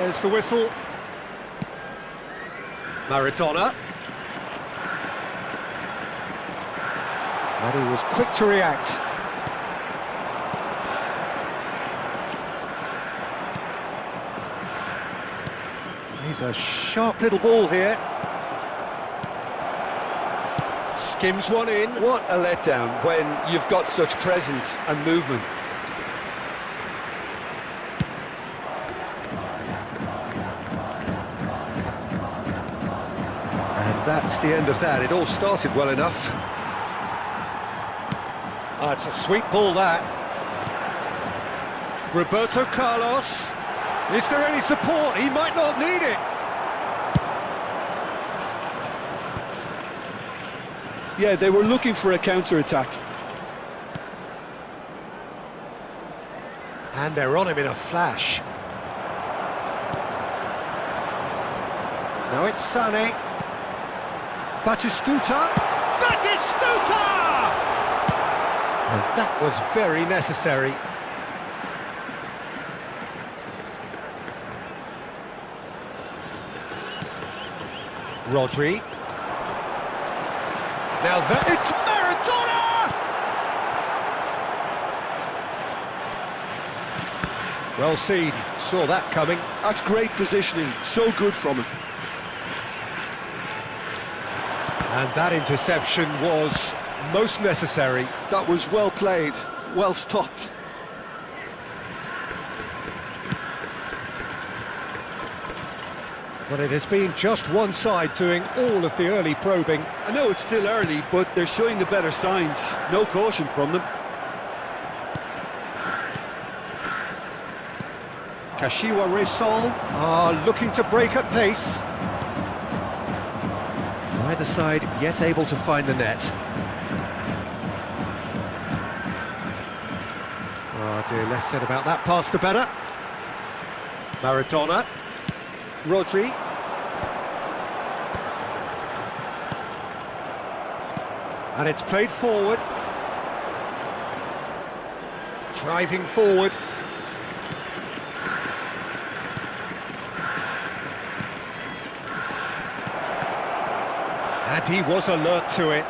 There's the whistle. Maradona. And he was quick to react. He's a sharp little ball here. Skims one in. What a letdown when you've got such presence and movement. And that's the end of that. It all started well enough. Oh, it's a sweet ball, that. Roberto Carlos. Is there any support? He might not need it. Yeah, they were looking for a counter-attack. And they're on him in a flash. Now it's Sané. Batistuta. Batistuta! And that was very necessary. Rodri. Now that it's Maradona! Well seen, saw that coming. That's great positioning, so good from him. And that interception was most necessary. That was well played, well stopped. But it has been just one side doing all of the early probing. I know it's still early, but they're showing the better signs. No caution from them. Kashiwa Resol are looking to break at pace. Neither side yet able to find the net. Oh dear, less said about that pass the better. Maradona. Rodri. And it's played forward. Driving forward. And he was alert to it.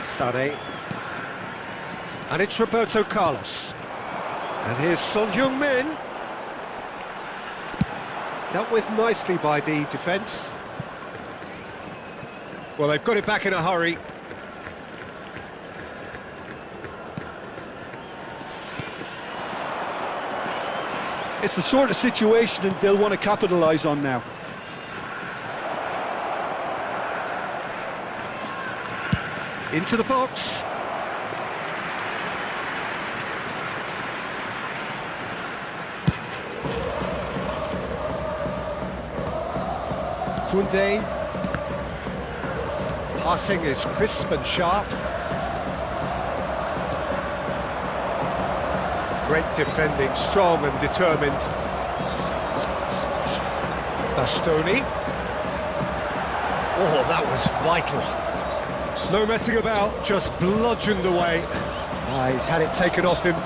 Sané. And it's Roberto Carlos. And here's Son Heung-min. Dealt with nicely by the defence. Well, they've got it back in a hurry. It's the sort of situation that they'll want to capitalise on now. Into the box. Koundé. Passing is crisp and sharp. Great defending, strong and determined. Bastoni. Oh, that was vital. No messing about, just bludgeoned away. He's had it taken off him.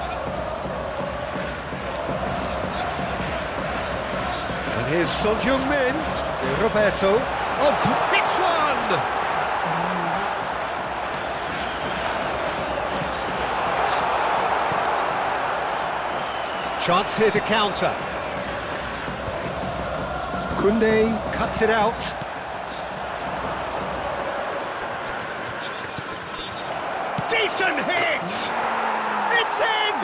And here's Son Heung-min. Roberto. Oh, hits one! Chance here to counter. Koundé cuts it out. Decent hit! It's in!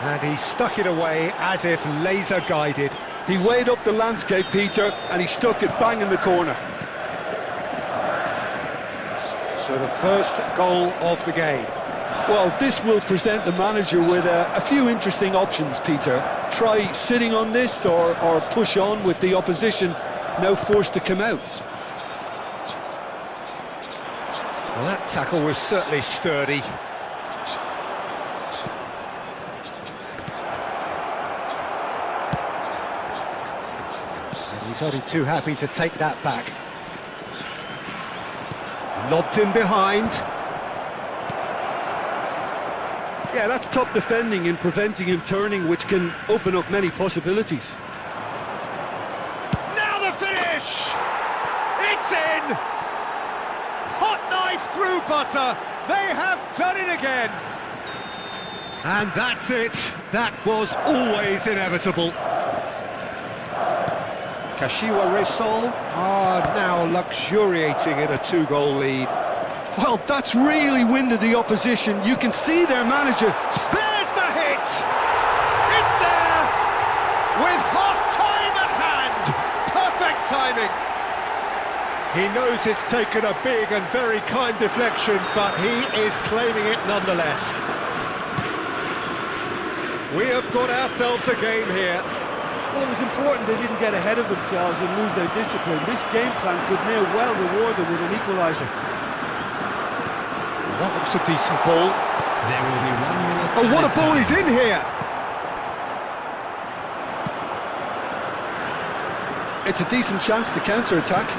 And he stuck it away as if laser guided. He weighed up the landscape, Peter, and he stuck it bang in the corner. So the first goal of the game. Well, this will present the manager with a few interesting options, Peter. Try sitting on this or push on with the opposition now forced to come out. Well, that tackle was certainly sturdy. And he's only too happy to take that back. Lobbed in behind. Yeah, that's top defending and preventing him turning, which can open up many possibilities. Now the finish! It's in! Hot knife through butter. They have done it again. And that's it. That was always inevitable. Kashiwa Reysol are now luxuriating in a 2-goal lead. Well, that's really winded the opposition. You can see their manager. There's the hit! It's there! With half-time at hand! Perfect timing! He knows it's taken a big and very kind deflection, but he is claiming it nonetheless. We have got ourselves a game here. Well, it was important they didn't get ahead of themselves and lose their discipline. This game plan could near well reward them with an equaliser. That looks a decent ball. There will be 1 minute. Oh, what a ball he's in here! It's a decent chance to counter-attack.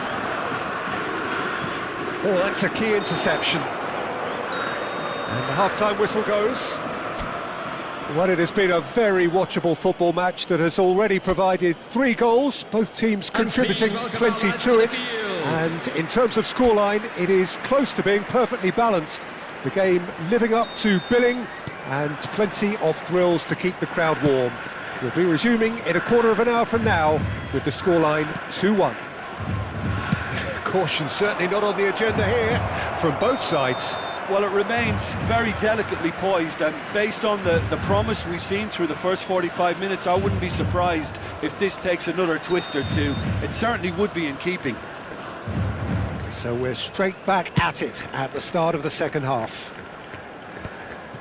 Oh, that's a key interception. And the half-time whistle goes. Well, it has been a very watchable football match that has already provided 3 goals, both teams contributing plenty to it. And in terms of scoreline, it is close to being perfectly balanced. The game living up to billing and plenty of thrills to keep the crowd warm. We'll be resuming in a quarter of an hour from now with the scoreline 2-1. Caution certainly not on the agenda here from both sides. Well, it remains very delicately poised, and based on the promise we've seen through the first 45 minutes, I wouldn't be surprised if this takes another twist or two. It certainly would be in keeping. So we're straight back at it at the start of the second half.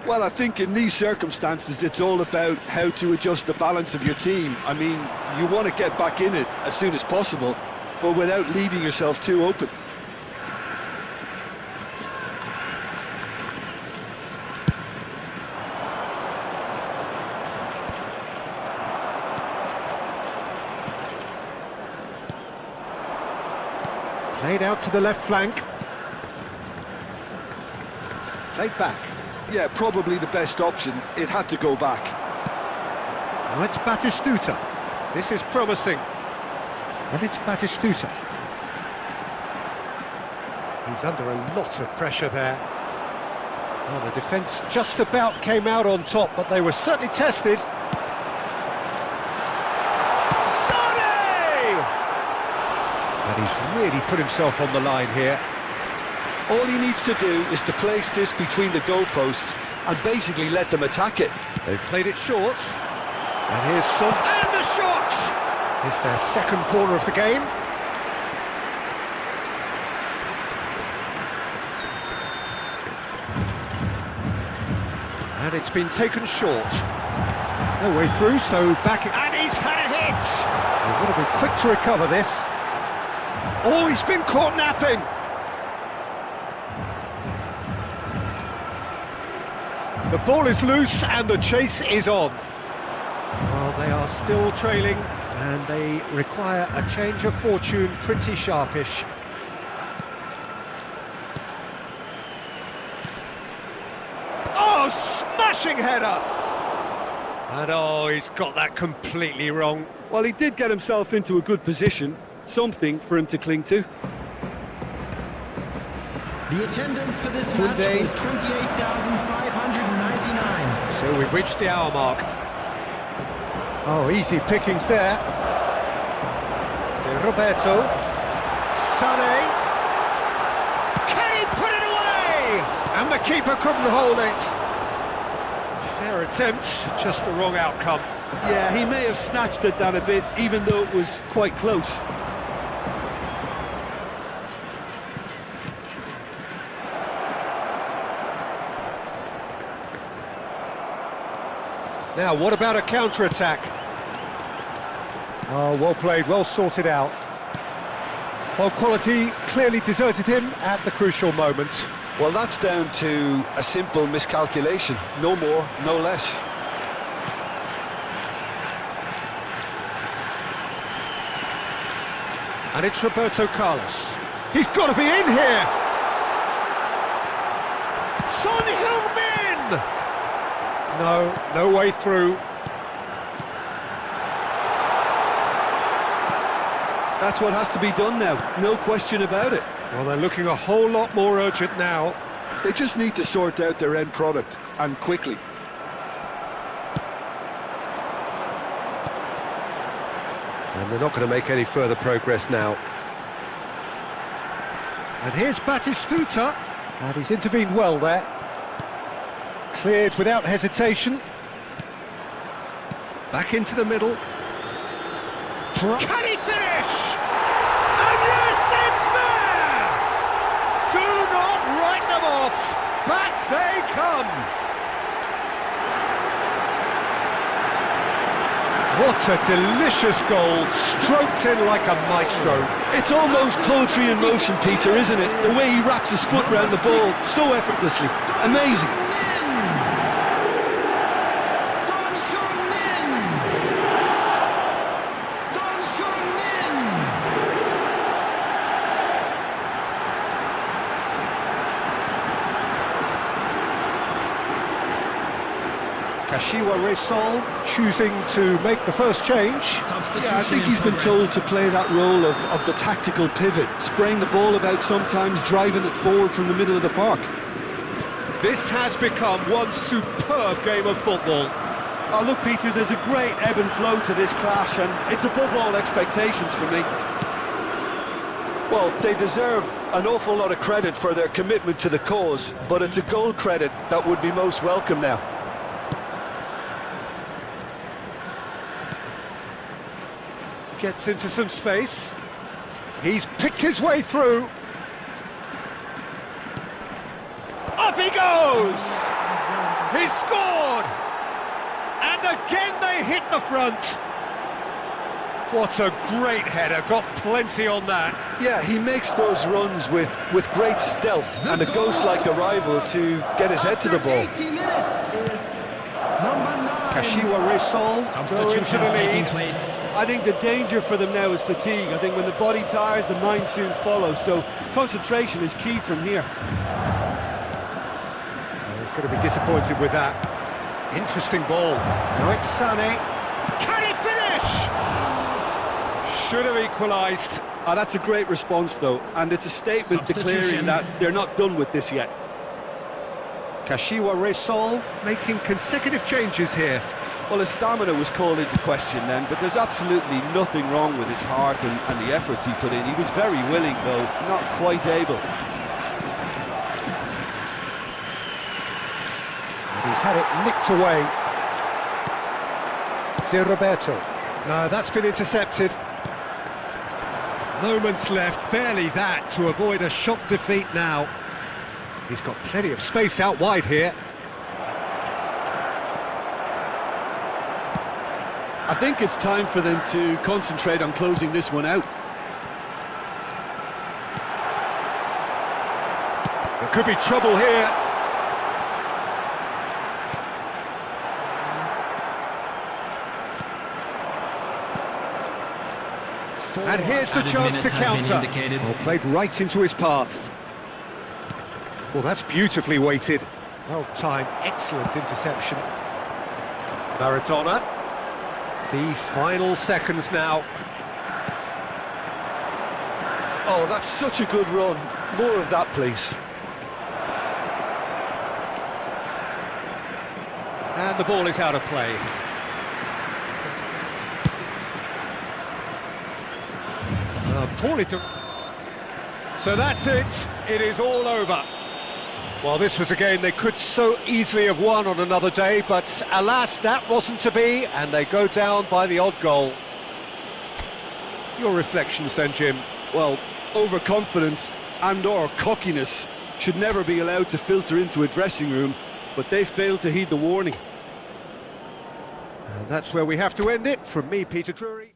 Well, I think in these circumstances, it's all about how to adjust the balance of your team. I mean, you want to get back in it as soon as possible, but without leaving yourself too open. Played out to the left flank. Played back. Yeah, probably the best option. It had to go back. Now it's Batistuta. This is promising. And it's Batistuta. He's under a lot of pressure there. Well, the defence just about came out on top, but they were certainly tested. And he's really put himself on the line here. All he needs to do is to place this between the goalposts and basically let them attack it. They've played it short. And here's Son. And the shot! It's their second corner of the game. And it's been taken short. No way through, so back... And he's had a hit! They've got to be quick to recover this. Oh, he's been caught napping! The ball is loose and the chase is on. Well, they are still trailing and they require a change of fortune pretty sharpish. Oh, smashing header! And oh, he's got that completely wrong. Well, he did get himself into a good position. Something for him to cling to. The attendance for this Crimsonday. match was 28,599. So we've reached the hour mark. Oh, easy pickings there. To Roberto. Sané. Can he put it away? And the keeper couldn't hold it. Fair attempt, just the wrong outcome. Yeah, he may have snatched at that a bit, even though it was quite close. Now, what about a counter-attack? Oh, well played, well sorted out. Well, quality clearly deserted him at the crucial moment. Well, that's down to a simple miscalculation. No more, no less. And it's Roberto Carlos. He's got to be in here! Son Heung-min! No, no way through. That's what has to be done now, no question about it. Well, they're looking a whole lot more urgent now. They just need to sort out their end product, and quickly. And they're not going to make any further progress now. And here's Batistuta, and he's intervened well there. Cleared without hesitation. Back into the middle. Can he finish? And yes, it's there! Do not write them off. Back they come. What a delicious goal, stroked in like a maestro. It's almost poetry in motion, Peter, isn't it? The way he wraps his foot around the ball so effortlessly. Amazing. Kashiwa Resol choosing to make the first change. Yeah, I think he's been told to play that role of the tactical pivot, spraying the ball about sometimes, driving it forward from the middle of the park. This has become one superb game of football. Oh, look, Peter, there's a great ebb and flow to this clash, and it's above all expectations for me. Well, they deserve an awful lot of credit for their commitment to the cause, but it's a goal credit that would be most welcome now. Gets into some space. He's picked his way through. Up he goes! He's scored! And again they hit the front. What a great header, got plenty on that. Yeah, he makes those runs with great stealth and a ghost-like arrival to get his head to the ball. 80 minutes is number 9. Kashiwa Resol going to the lead. I think the danger for them now is fatigue. I think when the body tires, the mind soon follows. So concentration is key from here. Well, he's going to be disappointed with that. Interesting ball. Now it's Sané. Can he finish? Should have equalised. Oh, that's a great response, though. And it's a statement declaring that they're not done with this yet. Kashiwa Resol making consecutive changes here. Well, his stamina was called into question then, but there's absolutely nothing wrong with his heart and the efforts he put in. He was very willing, though, not quite able. And he's had it nicked away. Zé Roberto. No, that's been intercepted. Moments left, barely that, to avoid a shock defeat now. He's got plenty of space out wide here. I think it's time for them to concentrate on closing this one out. There could be trouble here. And here's the chance to counter. Oh, played right into his path. Well, that's beautifully weighted. Well timed, excellent interception. Maradona. The final seconds now. Oh, that's such a good run. More of that, please. And the ball is out of play. Poorly to... So that's it. It is all over. Well, this was a game they could so easily have won on another day, but alas, that wasn't to be, and they go down by the odd goal. Your reflections then, Jim? Well, overconfidence and/or cockiness should never be allowed to filter into a dressing room, but they failed to heed the warning. And that's where we have to end it. From me, Peter Drury.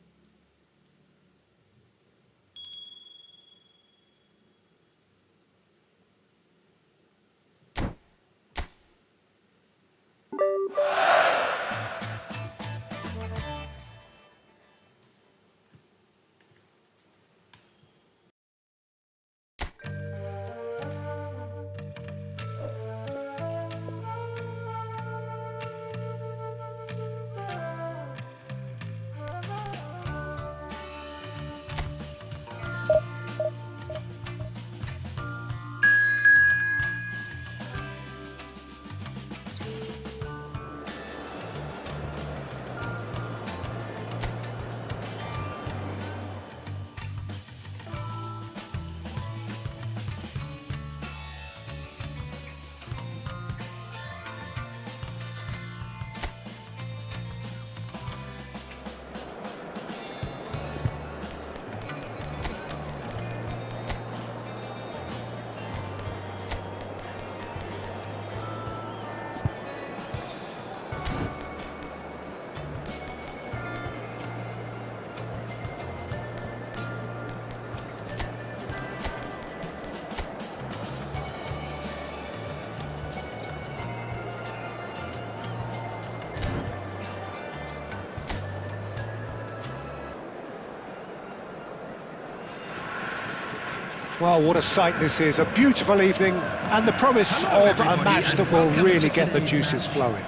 Well, what a sight this is, a beautiful evening, and the promise of a match that will really get the juices flowing.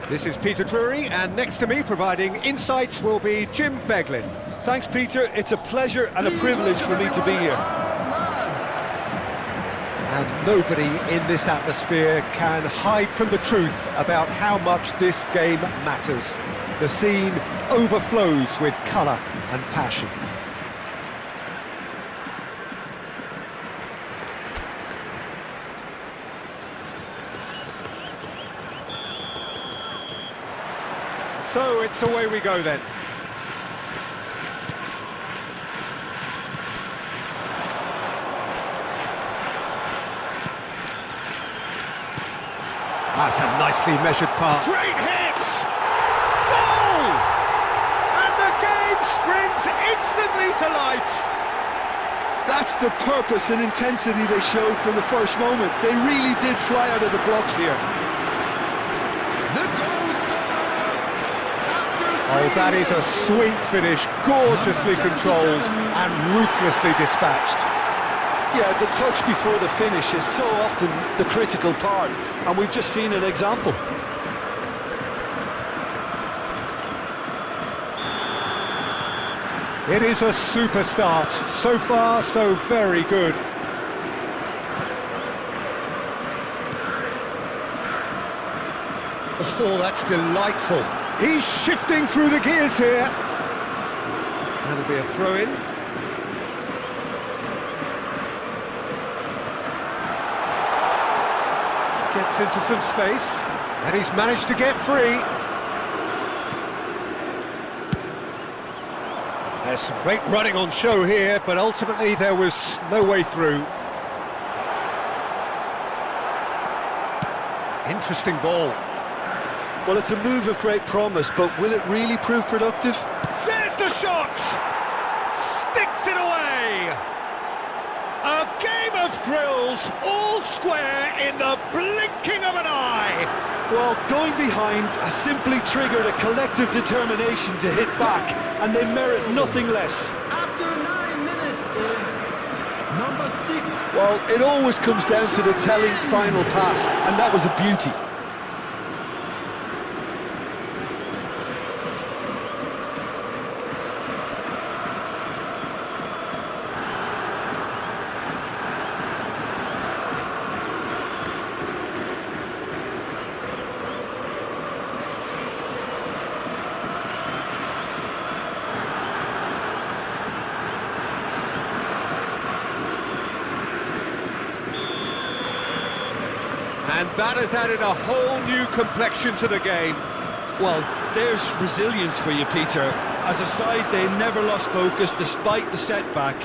This is Peter Drury, and next to me, providing insights, will be Jim Beglin. Thanks, Peter. It's a pleasure and a privilege for me to be here. And nobody in this atmosphere can hide from the truth about how much this game matters. The scene overflows with colour and passion. So it's away we go then. That's a nicely measured pass. Great hit! Goal! And the game springs instantly to life. That's the purpose and intensity they showed from the first moment. They really did fly out of the blocks here. Oh, that is a sweet finish, gorgeously controlled and ruthlessly dispatched. Yeah, the touch before the finish is so often the critical part, and we've just seen an example. It is a super start. So far, so very good. Oh, that's delightful. He's shifting through the gears here. That'll be a throw-in. Gets into some space, and he's managed to get free. There's some great running on show here, but ultimately there was no way through. Interesting ball. Well, it's a move of great promise, but will it really prove productive? There's the shot! Sticks it away! A game of thrills, all square in the blinking of an eye! Well, going behind has simply triggered a collective determination to hit back, and they merit nothing less. After 9 minutes is number 6. Well, it always comes down to the telling final pass, and that was a beauty. And that has added a whole new complexion to the game. Well, there's resilience for you, Peter. As a side, they never lost focus despite the setback,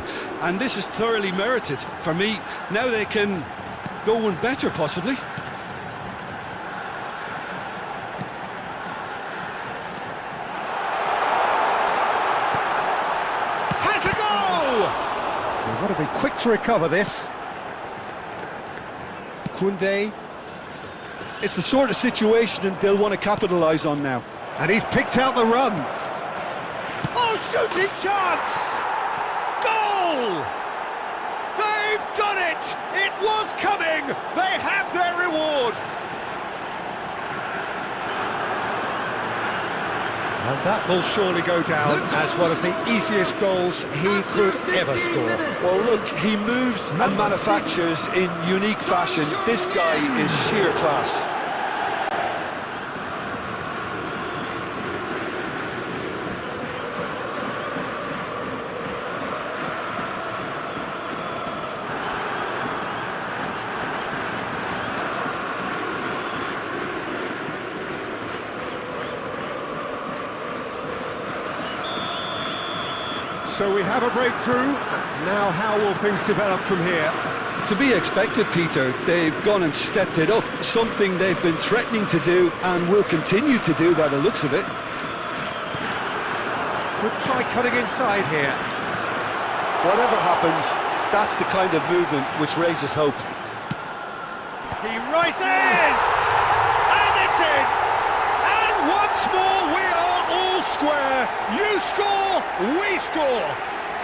and this is thoroughly merited. For me, now they can go one better, possibly. Has a go! They've got to be quick to recover this. Koundé. It's the sort of situation that they'll want to capitalise on now. And he's picked out the run. Oh, shooting chance! Goal! They've done it! It was coming! They have their reward! And that will surely go down as one of the easiest goals he could ever score. Well, look, he moves and manufactures in unique fashion. This guy is sheer class. So we have a breakthrough. Now how will things develop from here? To be expected, Peter. They've gone and stepped it up, something they've been threatening to do and will continue to do by the looks of it. Could try cutting inside here. Whatever happens, that's the kind of movement which raises hope. He rises! And it's in! And once more we are all square. You score, we score.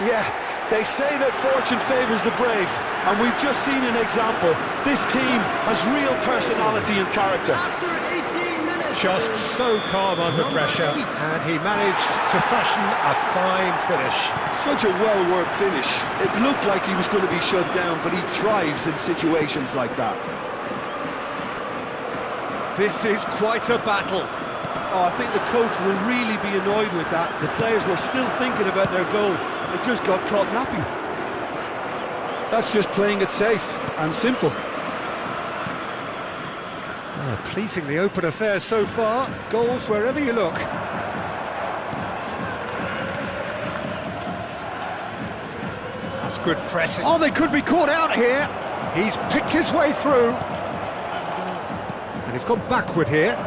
Yeah, They say that fortune favours the brave, and we've just seen an example. This team has real personality and character. After 18 minutes Just is so calm under number pressure, 8. and he managed to fashion a fine finish. Such a well-worked finish. It looked like he was going to be shut down, but he thrives in situations like that. This is quite a battle. Oh, I think the coach will really be annoyed with that. The players were still thinking about their goal and just got caught napping. That's just playing it safe and simple. Pleasingly open affair so far. Goals wherever you look. That's good pressing. Oh, they could be caught out here. He's picked his way through. And he's gone backward here.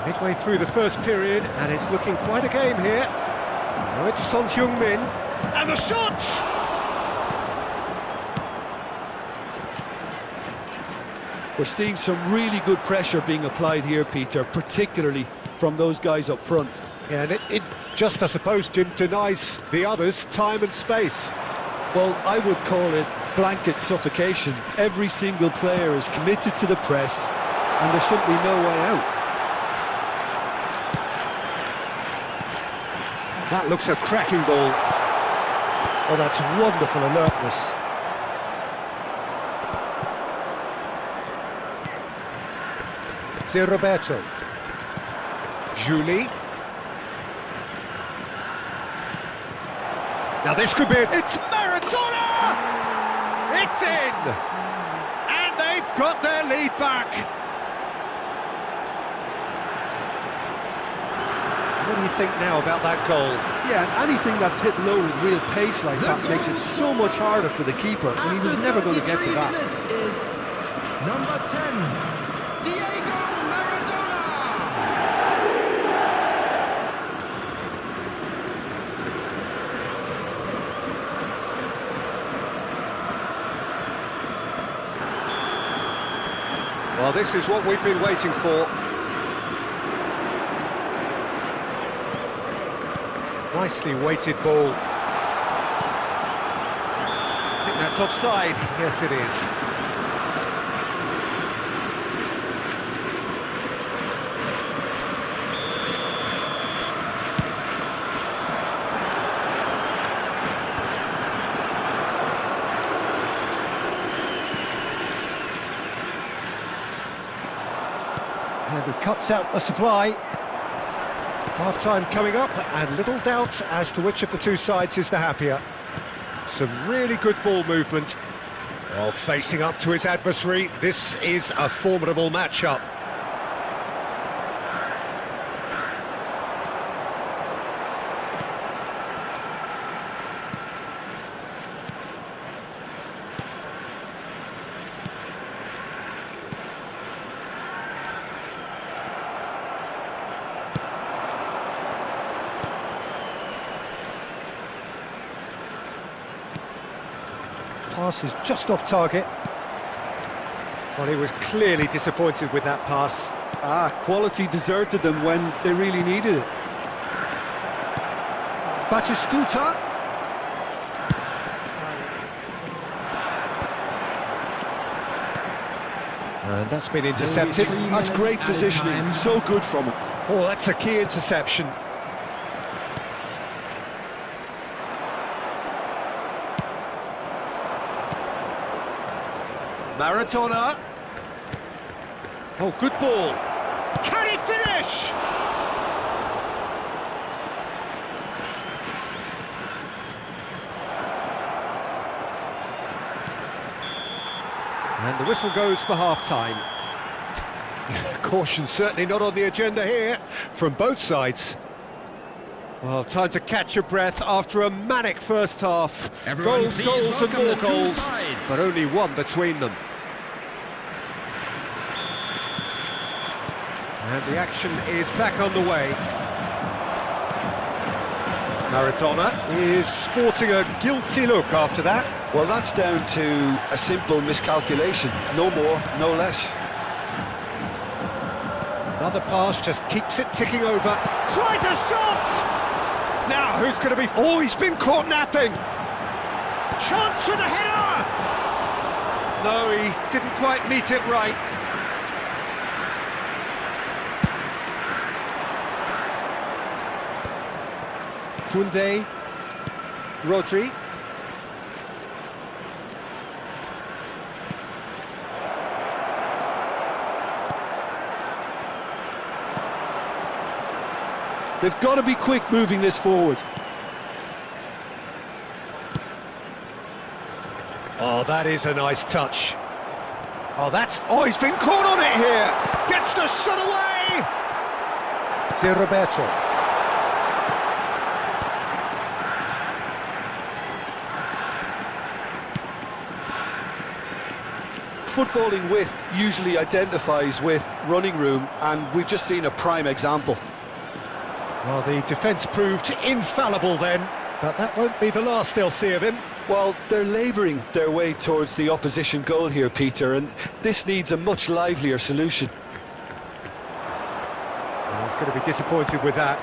Midway through the first period, and it's looking quite a game here. Now it's Son Heung-min, and the shot! We're seeing some really good pressure being applied here, Peter, particularly from those guys up front. Yeah, and it just, I suppose, Jim, denies the others time and space. Well, I would call it blanket suffocation. Every single player is committed to the press, and there's simply no way out. That looks a cracking ball. Oh, that's wonderful alertness. C'est Roberto. Julie. Now this could be it. It's Maradona! It's in! And they've got their lead back. What do you think now about that goal? Yeah, and anything that's hit low with real pace like that makes it so much harder for the keeper, and he was never going to get to that. Is number 10, Diego Maradona. Well, this is what we've been waiting for. Nicely weighted ball. I think that's offside. Yes, it is. And he cuts out the supply. Half-time coming up, and little doubt as to which of the two sides is the happier. Some really good ball movement. Well, facing up to his adversary, this is a formidable matchup. Pass is just off target. Well, he was clearly disappointed with that pass. Quality deserted them when they really needed it. Batistuta. And that's been intercepted. That's great positioning, so good from him. Oh, that's a key interception. Maradona. Oh, good ball. Can he finish? And the whistle goes for half-time. Caution certainly not on the agenda here from both sides. Well, time to catch your breath after a manic first half. Everyone Goals, please goals and welcome more the two goals, sides. but only one between them. And the action is back underway. Maradona is sporting a guilty look after that. Well, that's down to a simple miscalculation. No more, no less. Another pass just keeps it ticking over. Tries a shot! Now, who's going to be... Oh, he's been caught napping. Chance for the header! No, he didn't quite meet it right. Koundé. Rodri. They've got to be quick moving this forward. Oh, that is a nice touch. Oh, he's been caught on it here. Gets the shot away. It's Roberto. Footballing width usually identifies with running room, and we've just seen a prime example. Well, the defence proved infallible then, but that won't be the last they'll see of him. Well, they're labouring their way towards the opposition goal here, Peter, and this needs a much livelier solution. Well, he's going to be disappointed with that.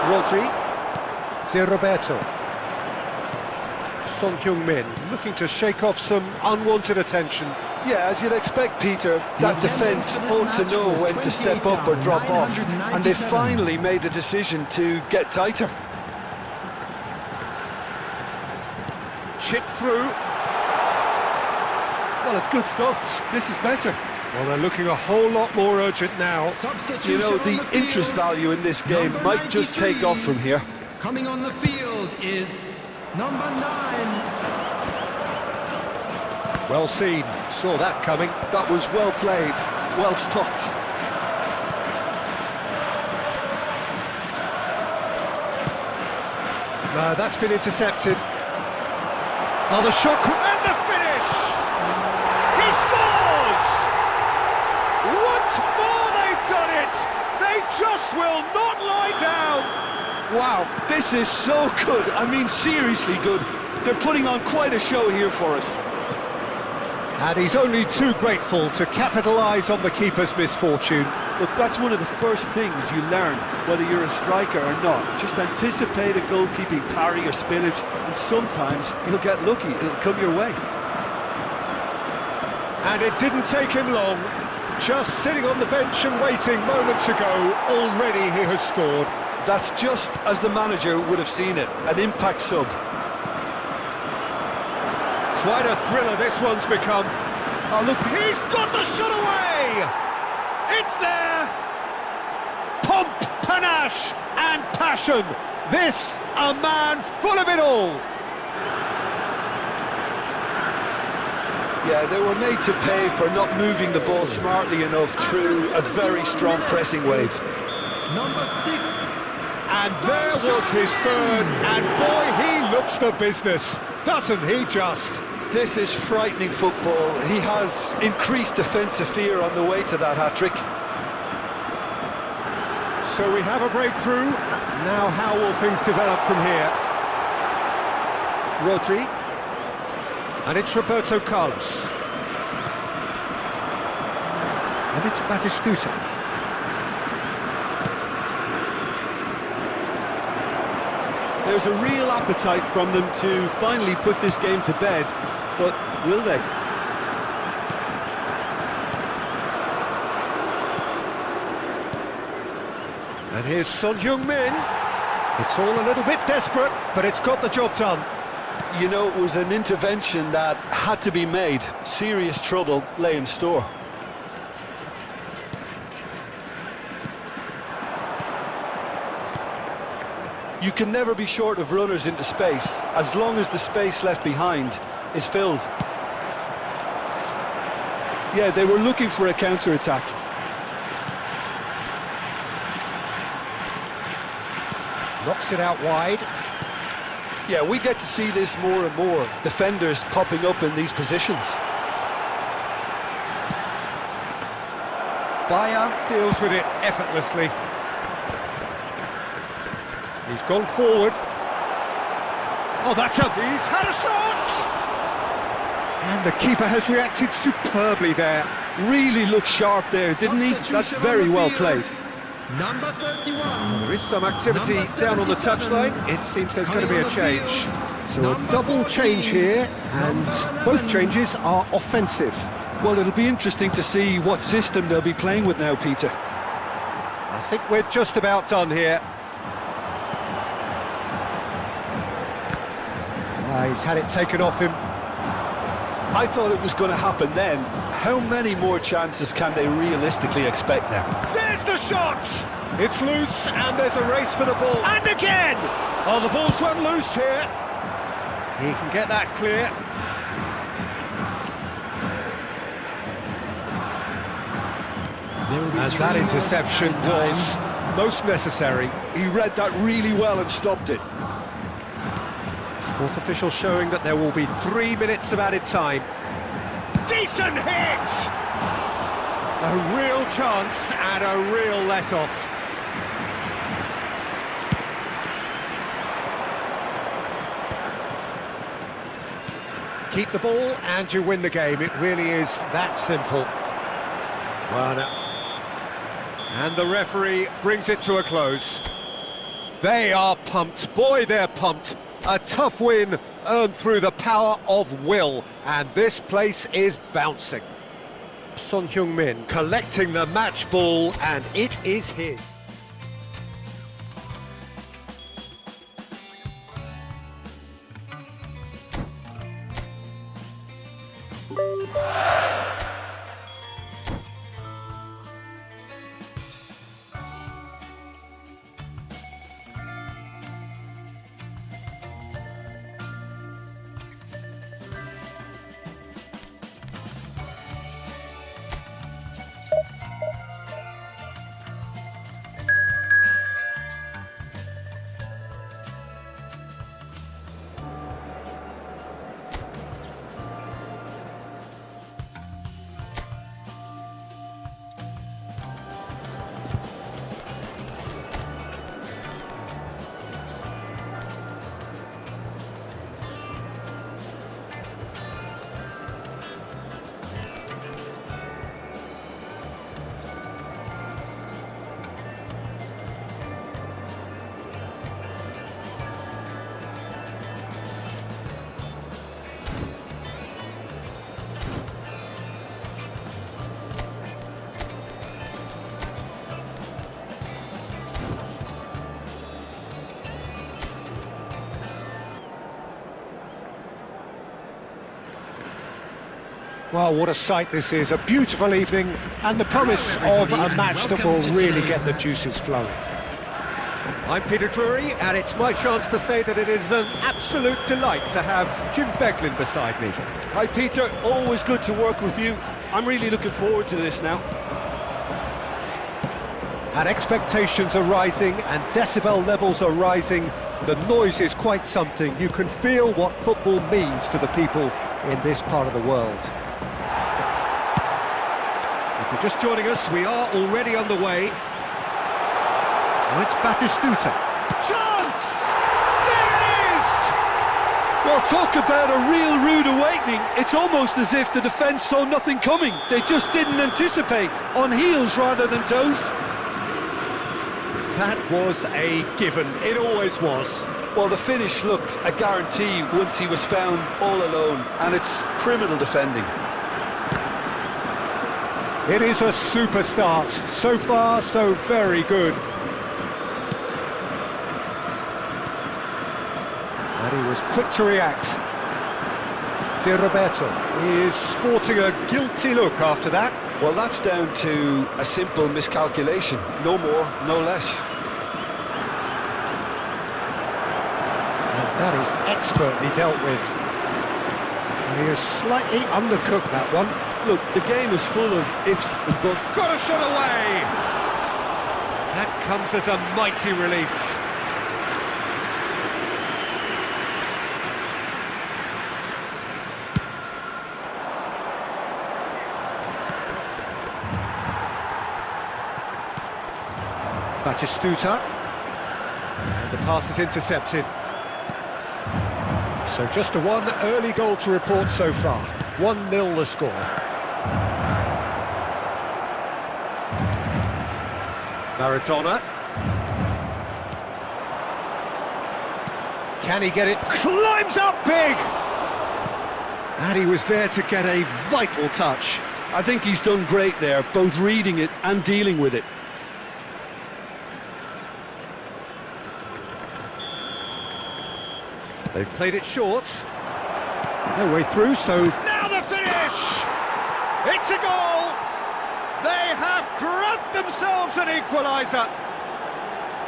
Rodri. It's Roberto. Son Heung-min looking to shake off some unwanted attention. Yeah, as you'd expect, Peter, that defence ought to know when to step up or drop off, and they finally made the decision to get tighter. Chip through. Well, it's good stuff. This is better. Well, they're looking a whole lot more urgent now. You know, the interest value in this game might just take off from here. Coming on the field is number 9. Well seen, saw that coming. That was well played, well stopped. No, that's been intercepted. Oh, the shot and the finish! He scores! Once more they've done it! They just will not lie down! Wow, this is so good. I mean, seriously good. They're putting on quite a show here for us. And he's only too grateful to capitalise on the keeper's misfortune. Look, that's one of the first things you learn, whether you're a striker or not. Just anticipate a goalkeeping parry or spillage, and sometimes you'll get lucky, it'll come your way. And it didn't take him long. Just sitting on the bench and waiting moments ago, already he has scored. That's just as the manager would have seen it, an impact sub. Quite a thriller this one's become. Oh, look, he's got the shot away! It's there! Pomp, panache and passion. This, a man full of it all. Yeah, they were made to pay for not moving the ball smartly enough through a very strong pressing wave. Number 6. And there was his third, and boy, he looks the business, doesn't he just? This is frightening football. He has increased defensive fear on the way to that hat-trick. So we have a breakthrough. Now how will things develop from here? Rodri. And it's Roberto Carlos. And it's Batistuta. There's a real appetite from them to finally put this game to bed, but will they? And here's Son Heung-min. It's all a little bit desperate, but it's got the job done. You know, it was an intervention that had to be made. Serious trouble lay in store. You can never be short of runners into space, as long as the space left behind is filled. Yeah, they were looking for a counter-attack. Knocks it out wide. Yeah, we get to see this more and more. Defenders popping up in these positions. Bayer deals with it effortlessly. He's gone forward. Oh, he's had a shot! And the keeper has reacted superbly there. Really looked sharp there, didn't he? That's very well played. Number 31. There is some activity Number down on the 77. touchline. It seems there's going to be a Coming on the change. field. So a Number double 14. change here, and Number both 11. changes are offensive. Well, it'll be interesting to see what system they'll be playing with now, Peter. I think we're just about done here. He's had it taken off him. I thought it was going to happen then. How many more chances can they realistically expect now? There's the shot! It's loose, and there's a race for the ball. And again! Oh, the ball's run loose here. He can get that clear. And that interception was most necessary. He read that really well and stopped it. Fourth official showing that there will be 3 minutes of added time. Decent hit! A real chance and a real let-off. Keep the ball and you win the game. It really is that simple. And the referee brings it to a close. They are pumped. Boy, they're pumped. A tough win earned through the power of will, and this place is bouncing. Son Heung-min collecting the match ball, and it is his. Well, what a sight this is, a beautiful evening, and the promise of a match that will really get the juices flowing. I'm Peter Drury, and it's my chance to say that it is an absolute delight to have Jim Beglin beside me. Hi, Peter. Always good to work with you. I'm really looking forward to this now. And expectations are rising, and decibel levels are rising. The noise is quite something. You can feel what football means to the people in this part of the world. If you're just joining us, we are already underway. Now it's Batistuta. Chance! There it is! Well, talk about a real rude awakening. It's almost as if the defence saw nothing coming. They just didn't anticipate. On heels rather than toes. That was a given. It always was. Well, the finish looked a guarantee once he was found all alone, and it's criminal defending. It is a super start. So far, so very good. And he was quick to react. Roberto is sporting a guilty look after that. Well, that's down to a simple miscalculation. No more, no less. And that is expertly dealt with. And he has slightly undercooked that one. Look, the game is full of ifs and buts. Got a shot away! That comes as a mighty relief. Batistuta. And the pass is intercepted. So just the one early goal to report so far. 1-0 the score. Maradona. Can he get it? Climbs up big! And he was there to get a vital touch. I think he's done great there, both reading it and dealing with it. They've played it short. No way through, so... Now the finish! It's a goal! They have grabbed themselves an equaliser!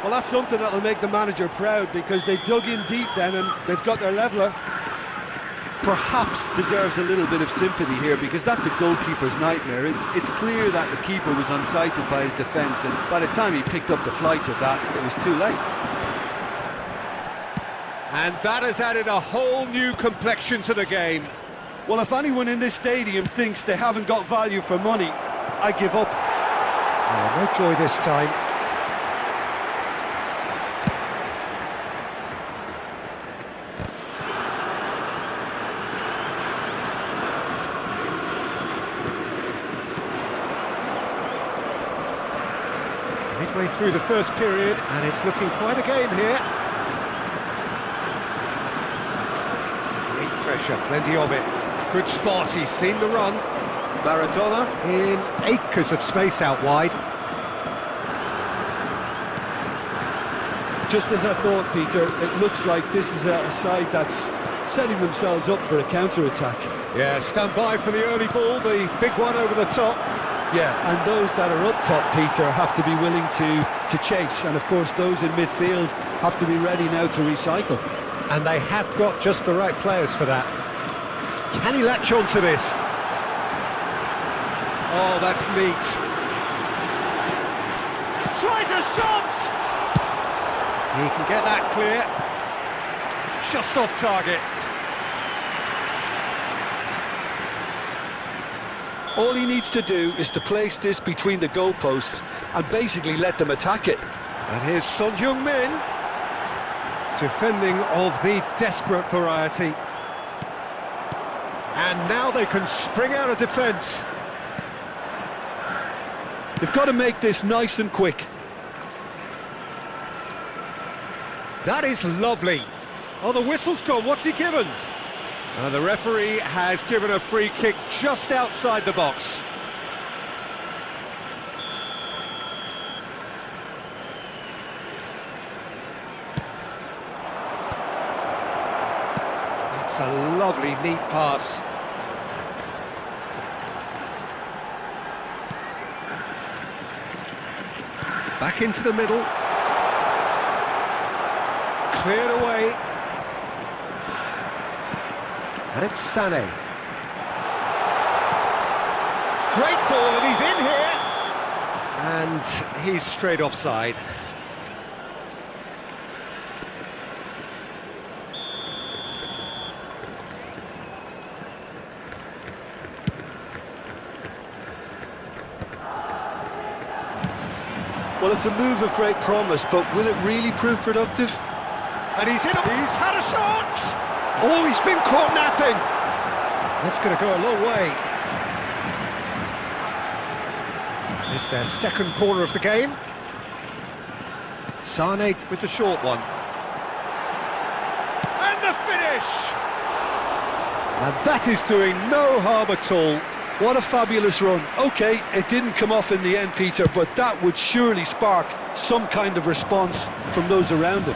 Well, that's something that'll make the manager proud, because they dug in deep then and they've got their leveller. Perhaps deserves a little bit of sympathy here, because that's a goalkeeper's nightmare. It's clear that the keeper was unsighted by his defence, and by the time he picked up the flight of that, it was too late. And that has added a whole new complexion to the game. Well, if anyone in this stadium thinks they haven't got value for money, I give up. Oh, no joy this time. Midway through the first period, and it's looking quite a game here. Great pressure, plenty of it. Good spot, he's seen the run. Maradona in acres of space out wide. Just as I thought, Peter, it looks like this is a side that's setting themselves up for a counter-attack. Yeah, stand by for the early ball, the big one over the top. Yeah, and those that are up top, Peter, have to be willing to chase. And of course, those in midfield have to be ready now to recycle. And they have got just the right players for that. Can he latch on to this? Oh, that's neat. Tries a shot! He can get that clear. Just off target. All he needs to do is to place this between the goalposts and basically let them attack it. And here's Son Heung-min, defending of the desperate variety. And now they can spring out of defence. They've got to make this nice and quick. That is lovely. Oh, the whistle's gone. What's he given? The referee has given a free kick just outside the box. It's a lovely, neat pass. Back into the middle. Cleared away. And it's Sané. Great ball, and he's in here. And he's straight offside. Well, it's a move of great promise, but will it really prove productive? And he's in. He's had a shot! Oh, he's been caught napping. That's going to go a long way. It's their second corner of the game. Sané with the short one. And the finish! And that is doing no harm at all. What a fabulous run. OK, it didn't come off in the end, Peter, but that would surely spark some kind of response from those around him.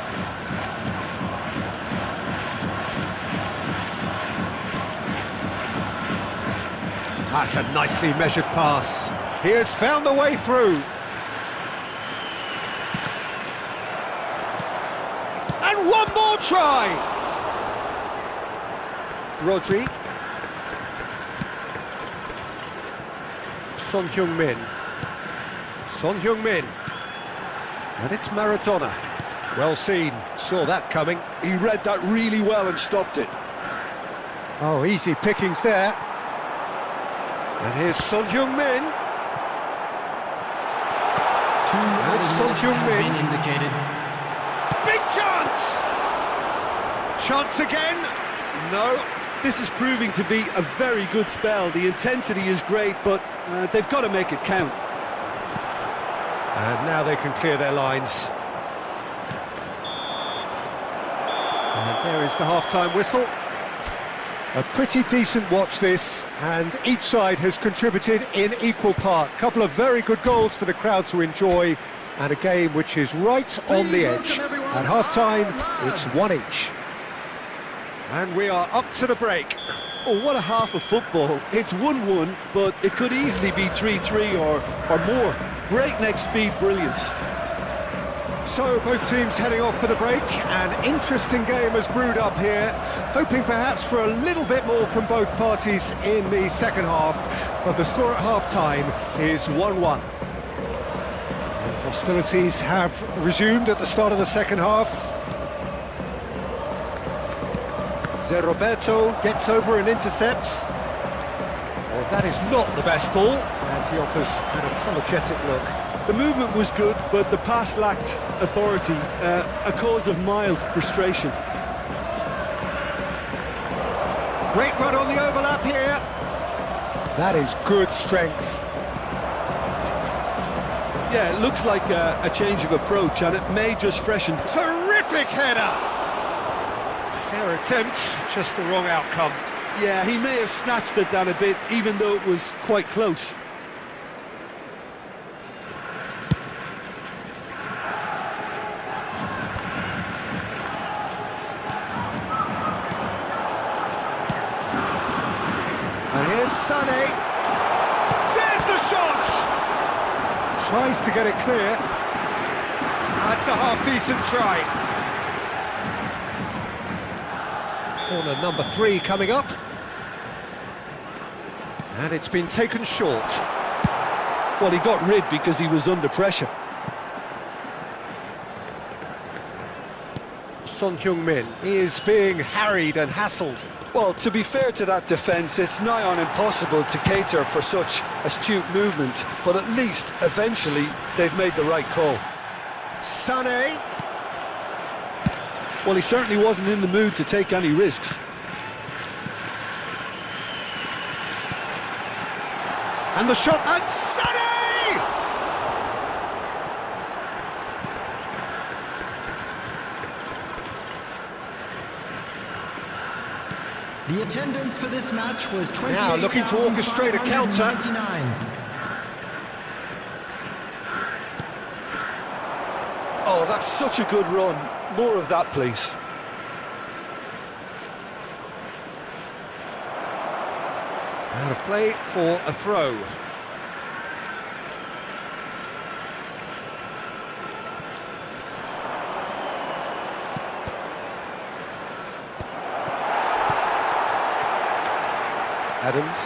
That's a nicely measured pass. He has found the way through. And one more try! Rodri. Son Heung-min. Son Heung-min. And it's Maradona. Well seen, saw that coming. He read that really well and stopped it. Oh, easy pickings there. And here's Son Heung-min. And it's Son Heung-min. Big chance! Chance again. No. This is proving to be a very good spell. The intensity is great, but they've got to make it count. And now they can clear their lines. And there is the half-time whistle. A pretty decent watch this, and each side has contributed in equal part. A couple of very good goals for the crowd to enjoy, and a game which is right on the edge. At half-time, it's one each. And we are up to the break. Oh, what a half of football. It's 1-1, but it could easily be 3-3 or more. Breakneck speed brilliance. So both teams heading off for the break. An interesting game has brewed up here, hoping perhaps for a little bit more from both parties in the second half, but the score at half-time is 1-1. And hostilities have resumed at the start of the second half. Roberto gets over and intercepts. Well, that is not the best ball, and he offers an apologetic look. The movement was good, but the pass lacked authority, a cause of mild frustration. Great run on the overlap here. That is good strength. Yeah, it looks like a change of approach, and it may just freshen. Terrific header! Fair attempt, just the wrong outcome. Yeah, he may have snatched at that a bit, even though it was quite close. And here's Sané. There's the shot! Tries to get it clear. That's a half-decent try. Corner number 3 coming up. And it's been taken short. Well, he got rid because he was under pressure. Son Heung-min is being harried and hassled. Well, to be fair to that defence, it's nigh on impossible to cater for such astute movement, but at least, eventually, they've made the right call. Sané. Well, he certainly wasn't in the mood to take any risks. And the shot, and Sané! The attendance for this match was 28,599. Now looking to orchestrate a counter. Oh, that's such a good run. More of that, please. Out of play for a throw. Adams.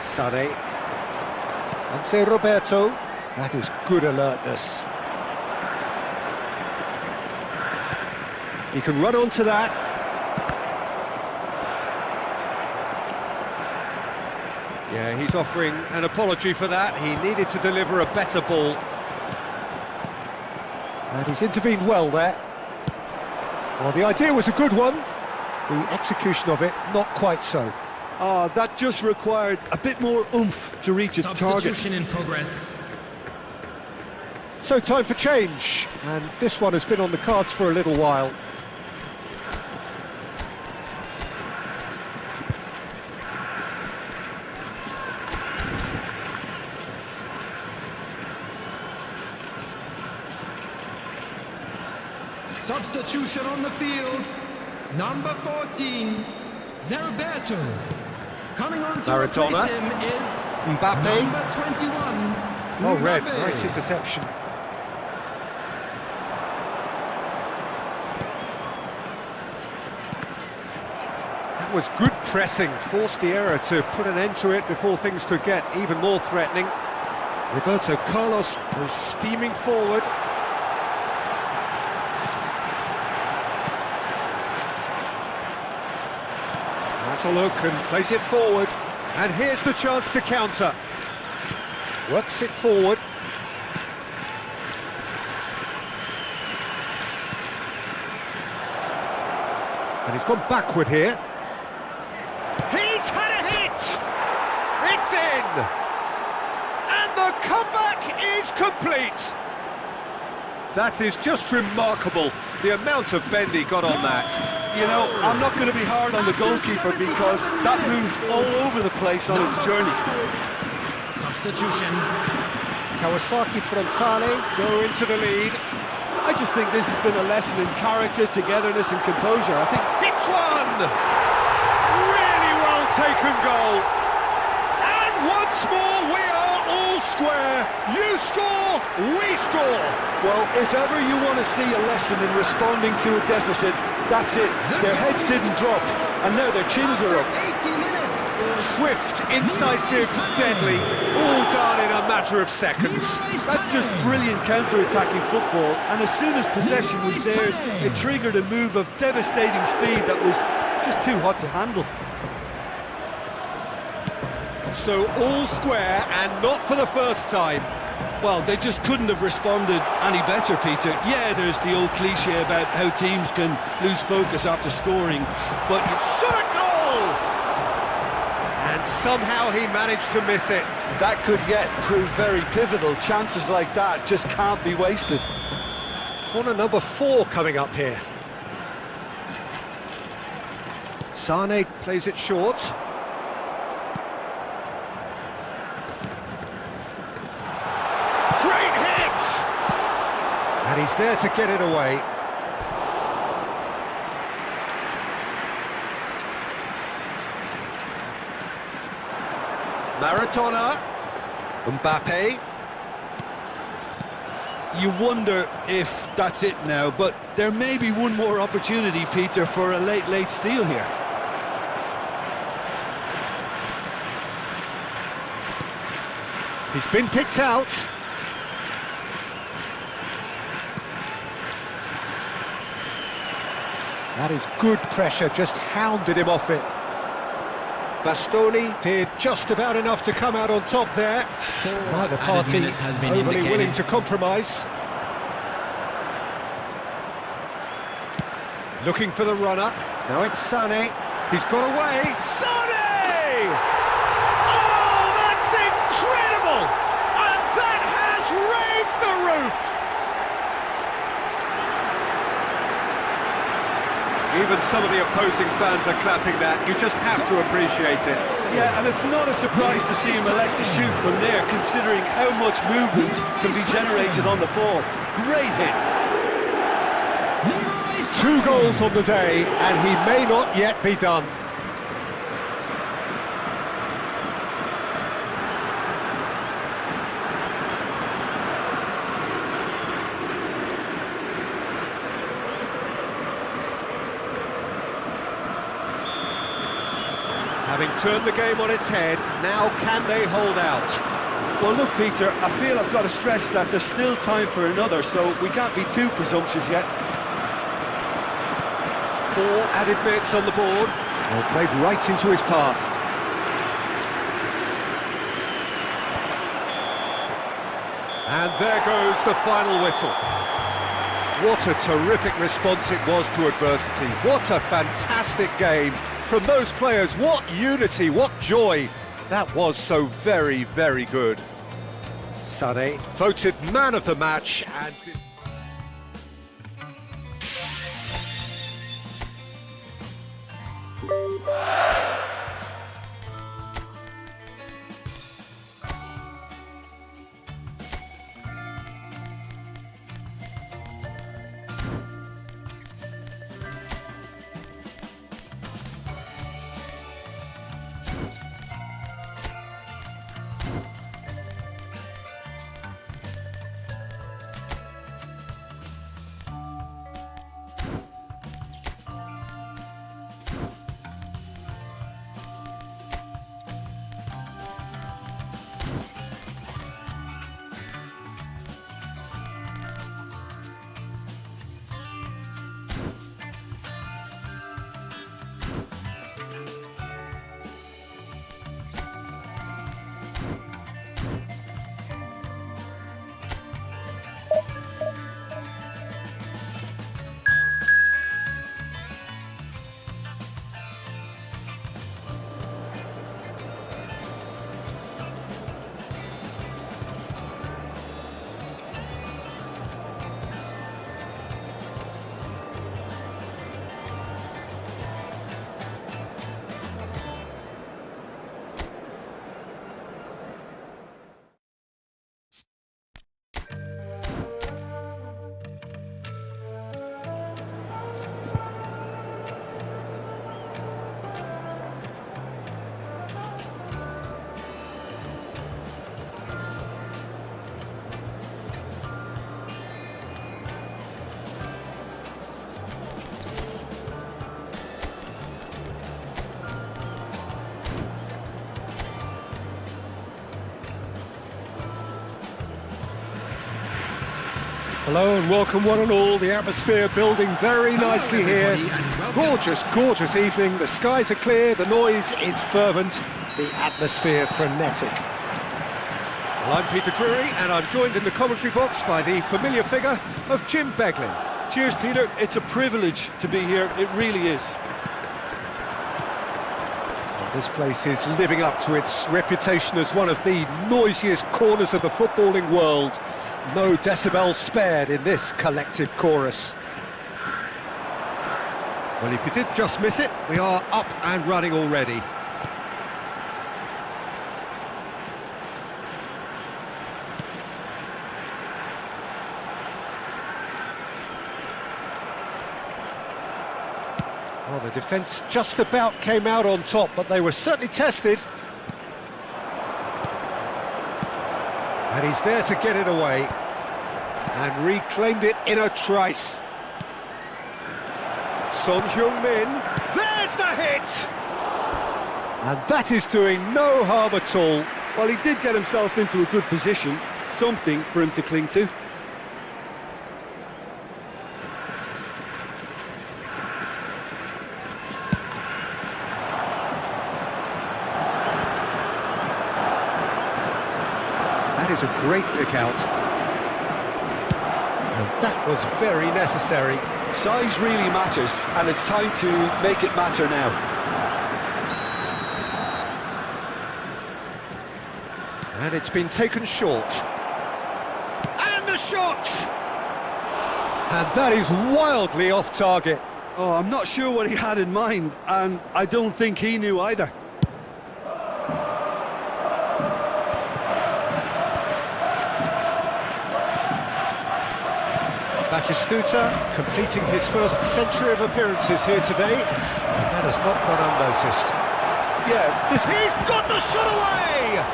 Sané. And Roberto. That is good alertness. He can run onto that. Yeah, he's offering an apology for that. He needed to deliver a better ball. And he's intervened well there. Well, the idea was a good one. The execution of it, not quite so. Oh, that just required a bit more oomph to reach its target. Substitution in progress. So time for change. And this one has been on the cards for a little while. Substitution on the field. Number 14, Roberto. Coming on to Maradona. replace him is Mbappe. number 21. Oh, red. Mbappe. Nice interception. That was good pressing. Forced the error to put an end to it before things could get even more threatening. Roberto Carlos was steaming forward. Has a look and plays it forward. And here's the chance to counter. Works it forward. And he's gone backward here. complete! That is just remarkable, the amount of bend he got on that. You know, I'm not going to be hard on the goalkeeper because that moved all over the place on its journey. Substitution. Kawasaki Frontale go into the lead. I just think this has been a lesson in character, togetherness and composure. I think Hits one! Really well taken goal. And once more we are all square. You score, we score. well, if ever you want to see a lesson in responding to a deficit, that's it. Their heads didn't drop, and now their chins are up. 80 minutes is Swift, incisive, deadly, all done in a matter of seconds. That's just brilliant counter-attacking football, and as soon as possession was theirs, it triggered a move of devastating speed that was just too hot to handle. So all square, and not for the first time. Well, they just couldn't have responded any better, Peter. Yeah, there's the old cliche about how teams can lose focus after scoring, but Shot a goal! And somehow he managed to miss it. that could yet prove very pivotal. Chances like that just can't be wasted. Corner number 4 coming up here. Sane plays it short. Great hit! And he's there to get it away. Maradona. Mbappe. You wonder if that's it now, but there may be one more opportunity, Peter, for a late steal here. He's been picked out. That is good pressure, just hounded him off it. Bastoni did just about enough to come out on top there. Neither party has been overly indicated. willing to compromise. Looking for the runner. Now it's Sané. He's got away. Sané! Oh, that's incredible! And that has raised the roof! Even some of the opposing fans are clapping that. You just have to appreciate it. Yeah, and it's not a surprise to see him elect to shoot from there, considering how much movement can be generated on the ball. Great hit. 2 goals on the day, and he may not yet be done. Having turned the game on its head, now can they hold out? Well, look, Peter, I feel I've got to stress that there's still time for another, so we can't be too presumptuous yet. 4 added minutes on the board. Well, played right into his path. And there goes the final whistle. What a terrific response it was to adversity. What a fantastic game from those players. What unity, what joy. That was so very, very good. Sané voted man of the match and... Hello and welcome one and all. The atmosphere building very nicely here. Gorgeous, gorgeous evening. The skies are clear, the noise is fervent, the atmosphere frenetic. Well, I'm Peter Drury and I'm joined in the commentary box by the familiar figure of Jim Beglin. Cheers, Peter. It's a privilege to be here. It really is. This place is living up to its reputation as one of the noisiest corners of the footballing world. No decibels spared in this collective chorus. Well, if you did just miss it, we are up and running already. Well, the defence just about came out on top, but they were certainly tested. And he's there to get it away. And reclaimed it in a trice. Son Heung-min, there's the hit! And that is doing no harm at all. Well, he did get himself into a good position, something for him to cling to. That is a great pick out. And that was very necessary. Size really matters, and it's time to make it matter now. And it's been taken short. And the shot! And that is wildly off target. Oh, I'm not sure what he had in mind, and I don't think he knew either. Batistuta completing his first century of appearances here today, and that has not gone unnoticed. Yeah, He's got the shot away!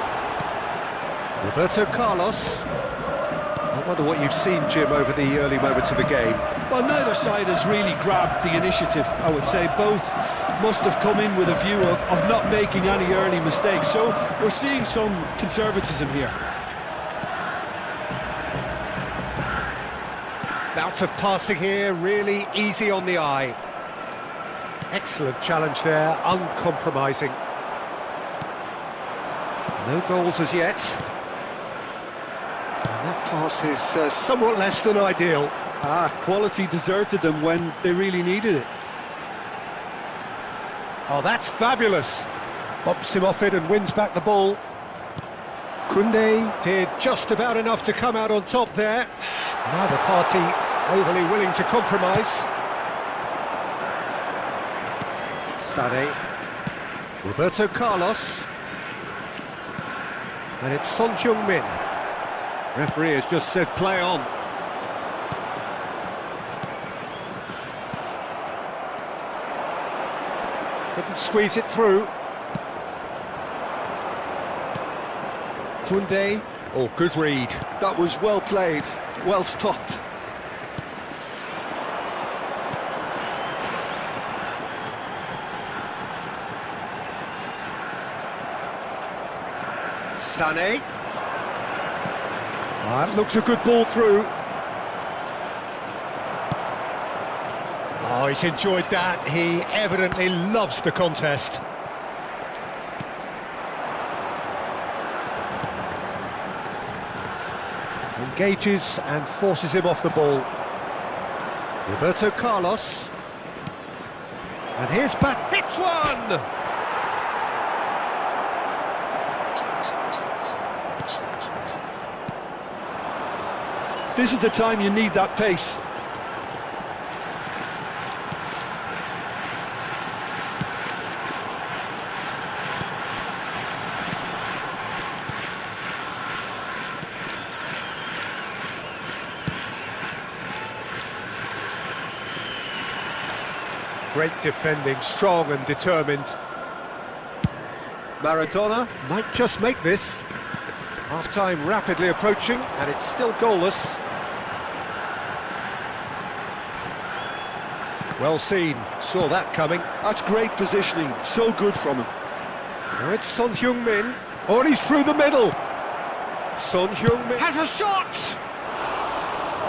Roberto Carlos. I wonder what you've seen, Jim, over the early moments of the game. Well, neither side has really grabbed the initiative, I would say. Both must have come in with a view of not making any early mistakes, so we're seeing some conservatism here. Bout of passing here, really easy on the eye. Excellent challenge there, uncompromising. No goals as yet. And that pass is somewhat less than ideal. Quality deserted them when they really needed it. Oh, that's fabulous. Bumps him off it and wins back the ball. Koundé did just about enough to come out on top there. Neither party overly willing to compromise. Sané. Roberto Carlos. And it's Son Heung-min. Referee has just said play on. Couldn't squeeze it through. Koundé. Oh, good read. That was well played, well stopped. Sané. That looks a good ball through. Oh, he's enjoyed that. He evidently loves the contest. Engages and forces him off the ball. Roberto Carlos. And here's back, hits one! This is the time you need that pace. Great defending, strong and determined. Maradona might just make this. Half-time rapidly approaching, and it's still goalless. Well seen, saw that coming. That's great positioning, so good from him. Now it's Son Heung-min. Oh, and he's through the middle. Son Heung-min has a shot!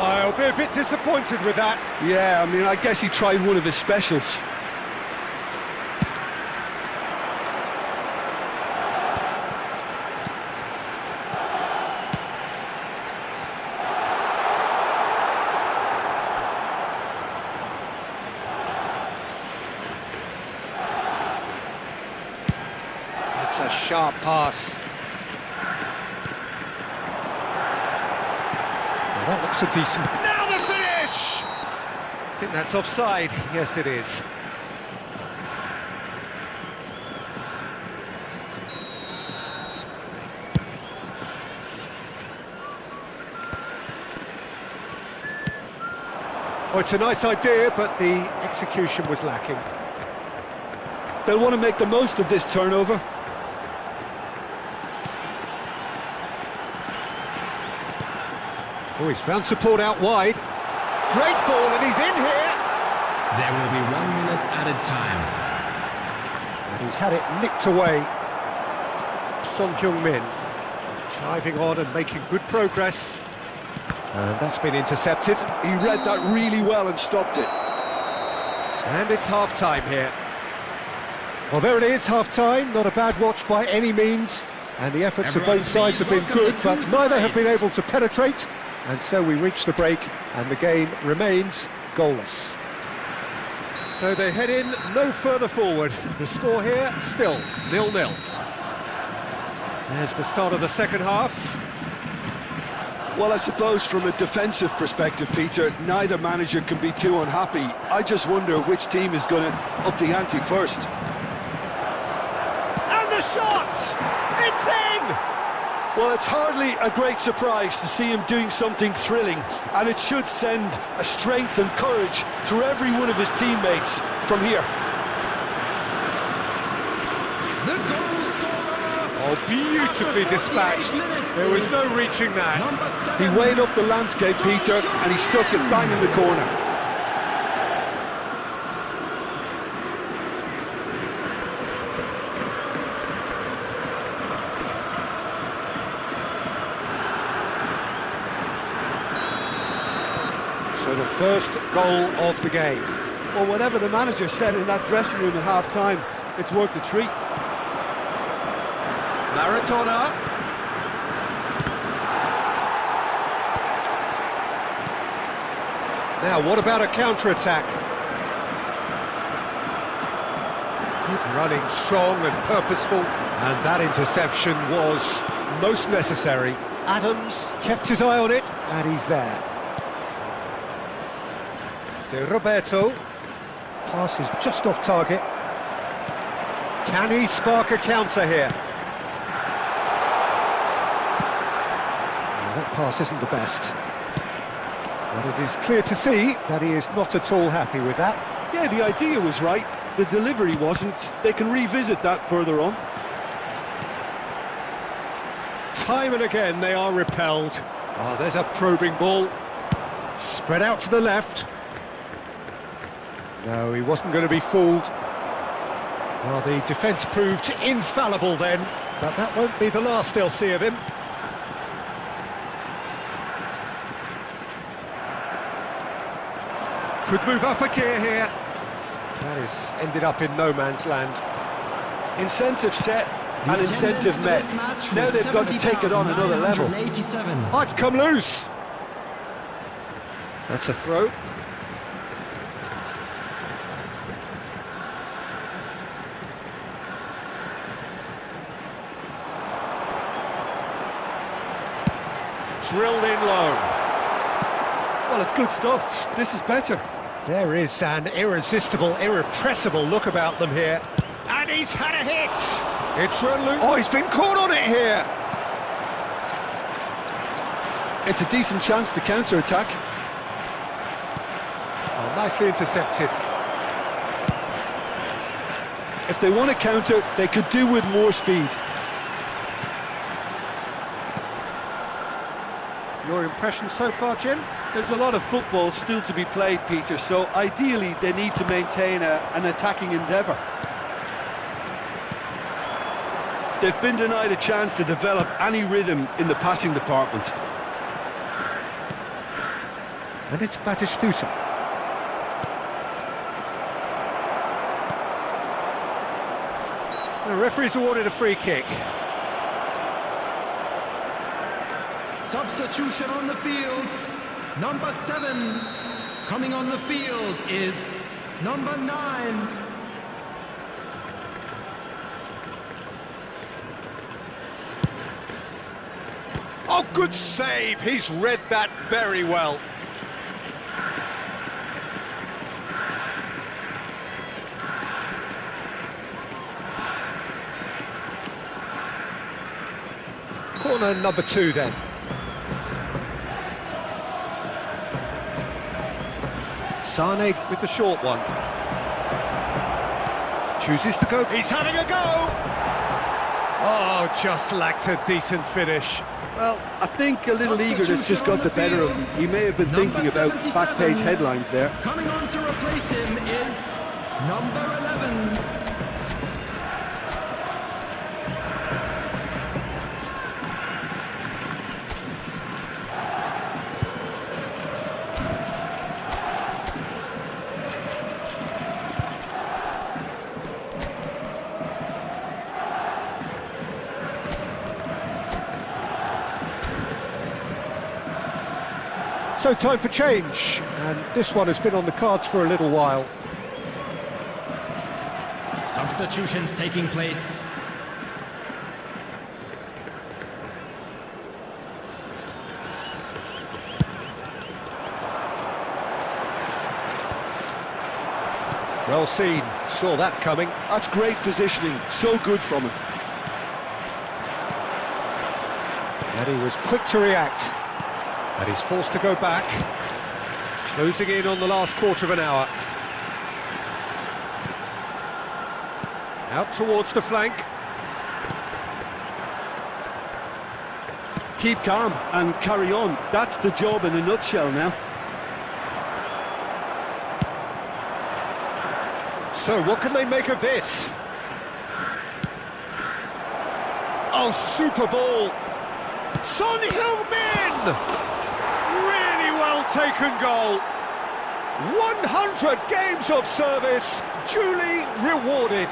I'll be a bit disappointed with that. Yeah, I mean, I guess he tried one of his specials. That's a sharp pass. Well, that looks a decent... Now the finish! I think that's offside. Yes, it is. Oh, it's a nice idea, but the execution was lacking. They'll want to make the most of this turnover. Oh, he's found support out wide. Great ball, and he's in here. There will be 1 minute added time. And he's had it nicked away. Son Heung-min driving on and making good progress. And that's been intercepted. He read that really well and stopped it. And it's half-time here. Well, there it is, half-time. Not a bad watch by any means. And the efforts of both sides have been good, but neither have been able to penetrate. And so we reach the break, and the game remains goalless. So they head in no further forward. The score here, still 0-0. There's the start of the second half. Well, I suppose from a defensive perspective, Peter, neither manager can be too unhappy. I just wonder which team is going to up the ante first. And the shot! It's in! Well, it's hardly a great surprise to see him doing something thrilling, and it should send a strength and courage through every one of his teammates from here. The goal scorer! Oh, beautifully dispatched. There was no reaching that. He weighed up the landscape, Peter, and he stuck it bang in the corner. So the first goal of the game. Well, whatever the manager said in that dressing room at half-time, it's worth the treat. Maradona. Now, what about a counter-attack? Good running, strong and purposeful. And that interception was most necessary. Adams kept his eye on it, and he's there. De Roberto. Pass is just off target. Can he spark a counter here? Well, that pass isn't the best. But it is clear to see that he is not at all happy with that. Yeah, the idea was right. The delivery wasn't. They can revisit that further on. Time and again they are repelled. Oh, there's a probing ball. Spread out to the left. No, he wasn't going to be fooled. Well, the defence proved infallible then, but that won't be the last they'll see of him. Could move up a gear here. That is ended up in no man's land. Incentive set and incentive met. Now they've got to take it on another level. Oh, it's come loose. That's a throw. Drilled in low. Well, it's good stuff. This is better. There is an irresistible, irrepressible look about them here. And he's had a hit! It's Renlu. Oh, he's been caught on it here! It's a decent chance to counter-attack. Oh, nicely intercepted. if they want to counter, they could do with more speed. Your impression so far, Jim? There's a lot of football still to be played, Peter, so ideally they need to maintain an attacking endeavour. They've been denied a chance to develop any rhythm in the passing department. And it's Batistuta. The referee's awarded a free kick. Substitution on the field. Number 7 coming on the field is number 9. Oh, good save! He's read that very well. Corner number 2 then. Sane with the short one. Chooses to go. He's having a go! Oh, just lacked a decent finish. Well, I think a little eagerness just got the better of him. He may have been thinking about back-page headlines there. Coming on to replace him is number 11. So time for change, and this one has been on the cards for a little while. Substitutions taking place. Well seen, saw that coming. That's great positioning, so good from him. And he was quick to react. And he's forced to go back. Closing in on the last quarter of an hour. Out towards the flank. Keep calm and carry on. That's the job in a nutshell now. So what can they make of this? Oh, super ball! Son Heung-min! Really well taken goal. 100 games of service, duly rewarded.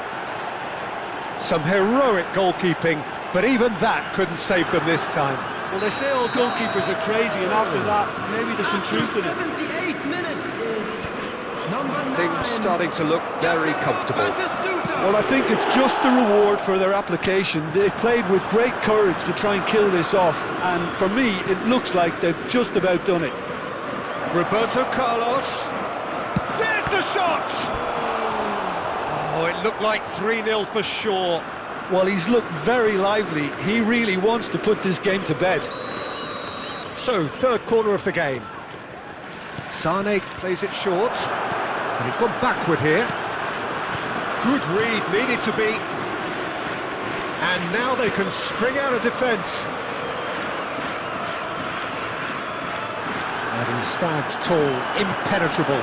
Some heroic goalkeeping, but even that couldn't save them this time. Well, they say all goalkeepers are crazy, and after that, maybe there's some truth in it. 78 minutes is number 9. Things starting to look very comfortable. Well, I think it's just the reward for their application. They've played with great courage to try and kill this off, and for me, it looks like they've just about done it. Roberto Carlos. There's the shot! Oh, it looked like 3-0 for sure. Well, he's looked very lively. He really wants to put this game to bed. So, third corner of the game. Sane plays it short, and he's gone backward here. Good read, needed to be. And now they can spring out of defence. And he stands tall, impenetrable.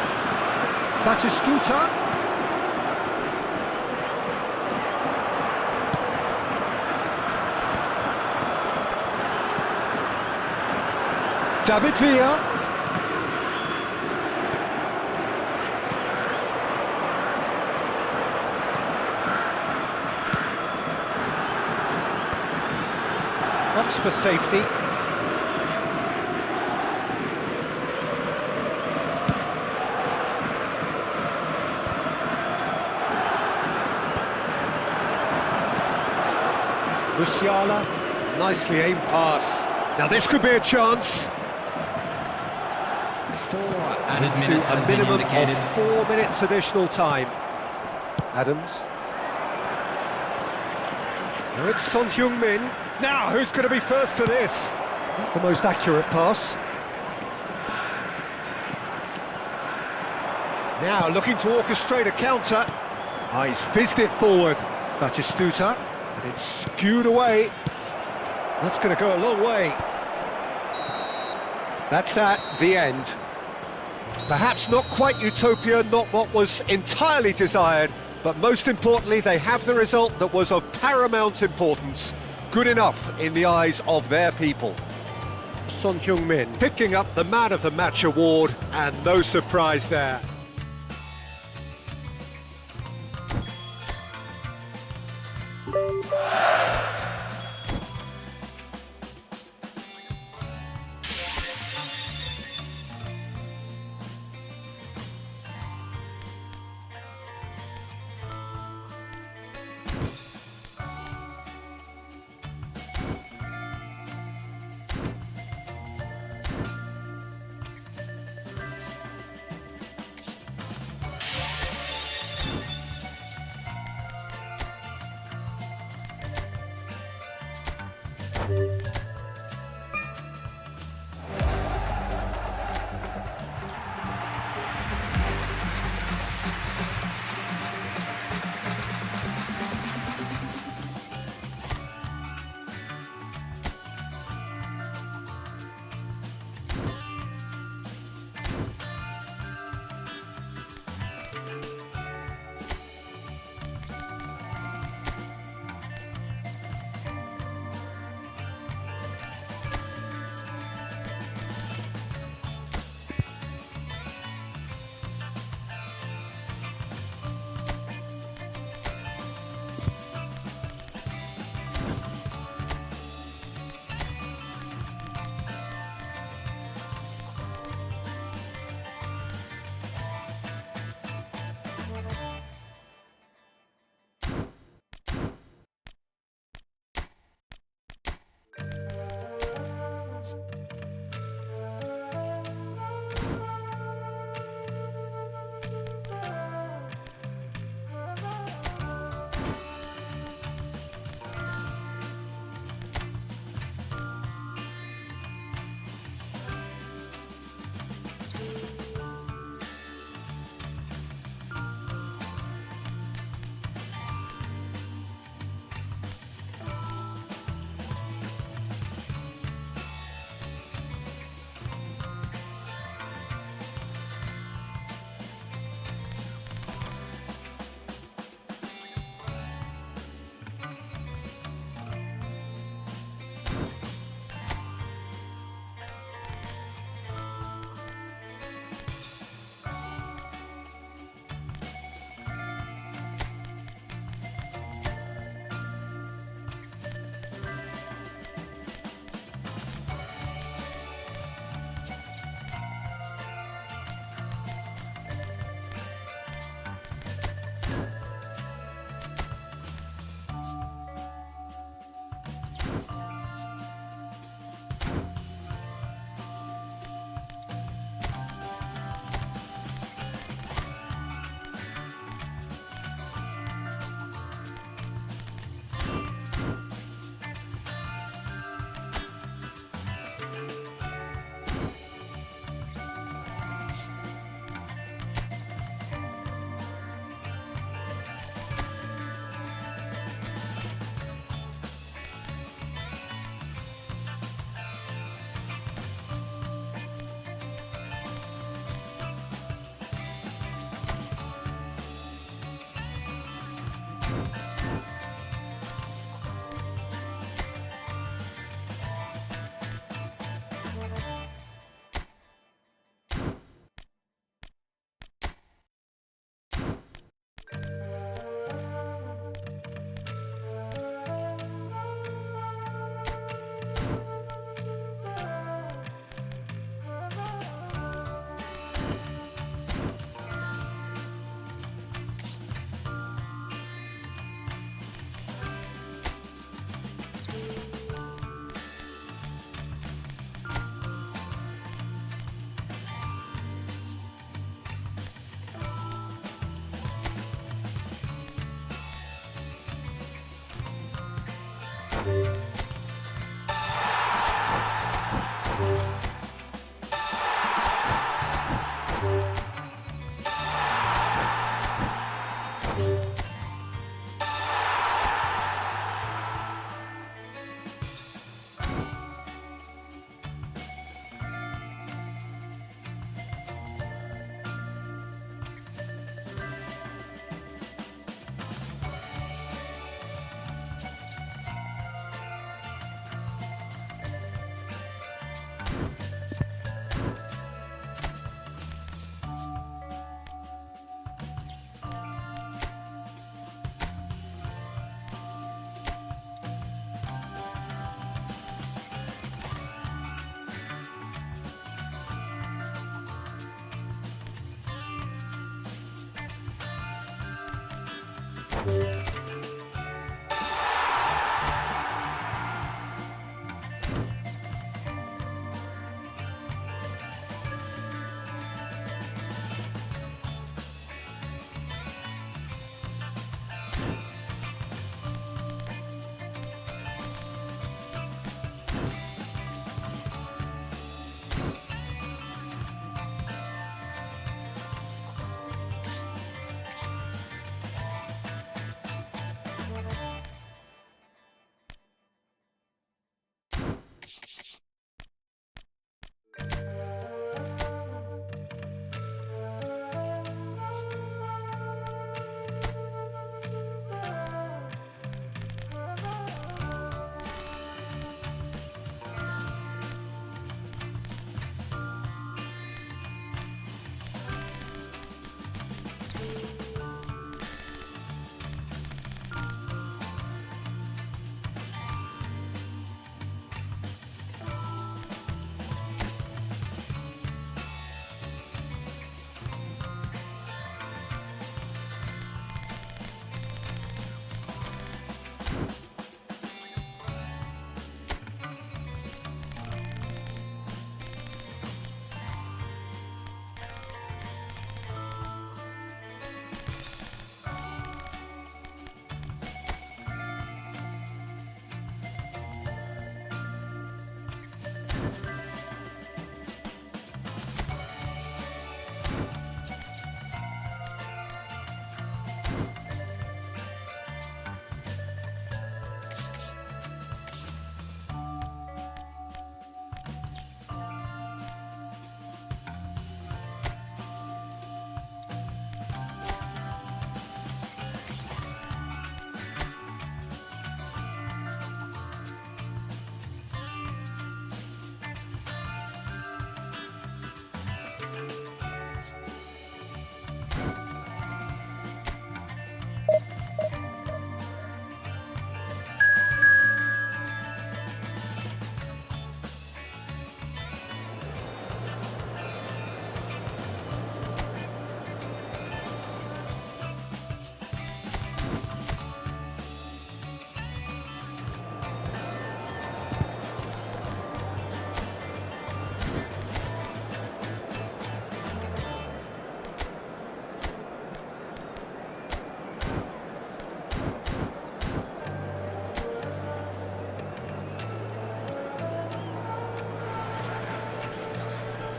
Batistuta. David Villa. Ups for safety. Musiala, nicely aimed pass. Now this could be a chance. 4 added Into minutes has a been minimum indicated. of 4 minutes additional time. Adams. Now it's Son Heung-min. Now, who's going to be first to this? Not the most accurate pass. Now, looking to orchestrate a counter. Oh, he's fizzed it forward. Batistuta, and it's skewed away. That's going to go a long way. That's the end. Perhaps not quite utopia, not what was entirely desired, but most importantly, they have the result that was of paramount importance. Good enough in the eyes of their people. Son Heung-min picking up the Man of the Match award, and no surprise there.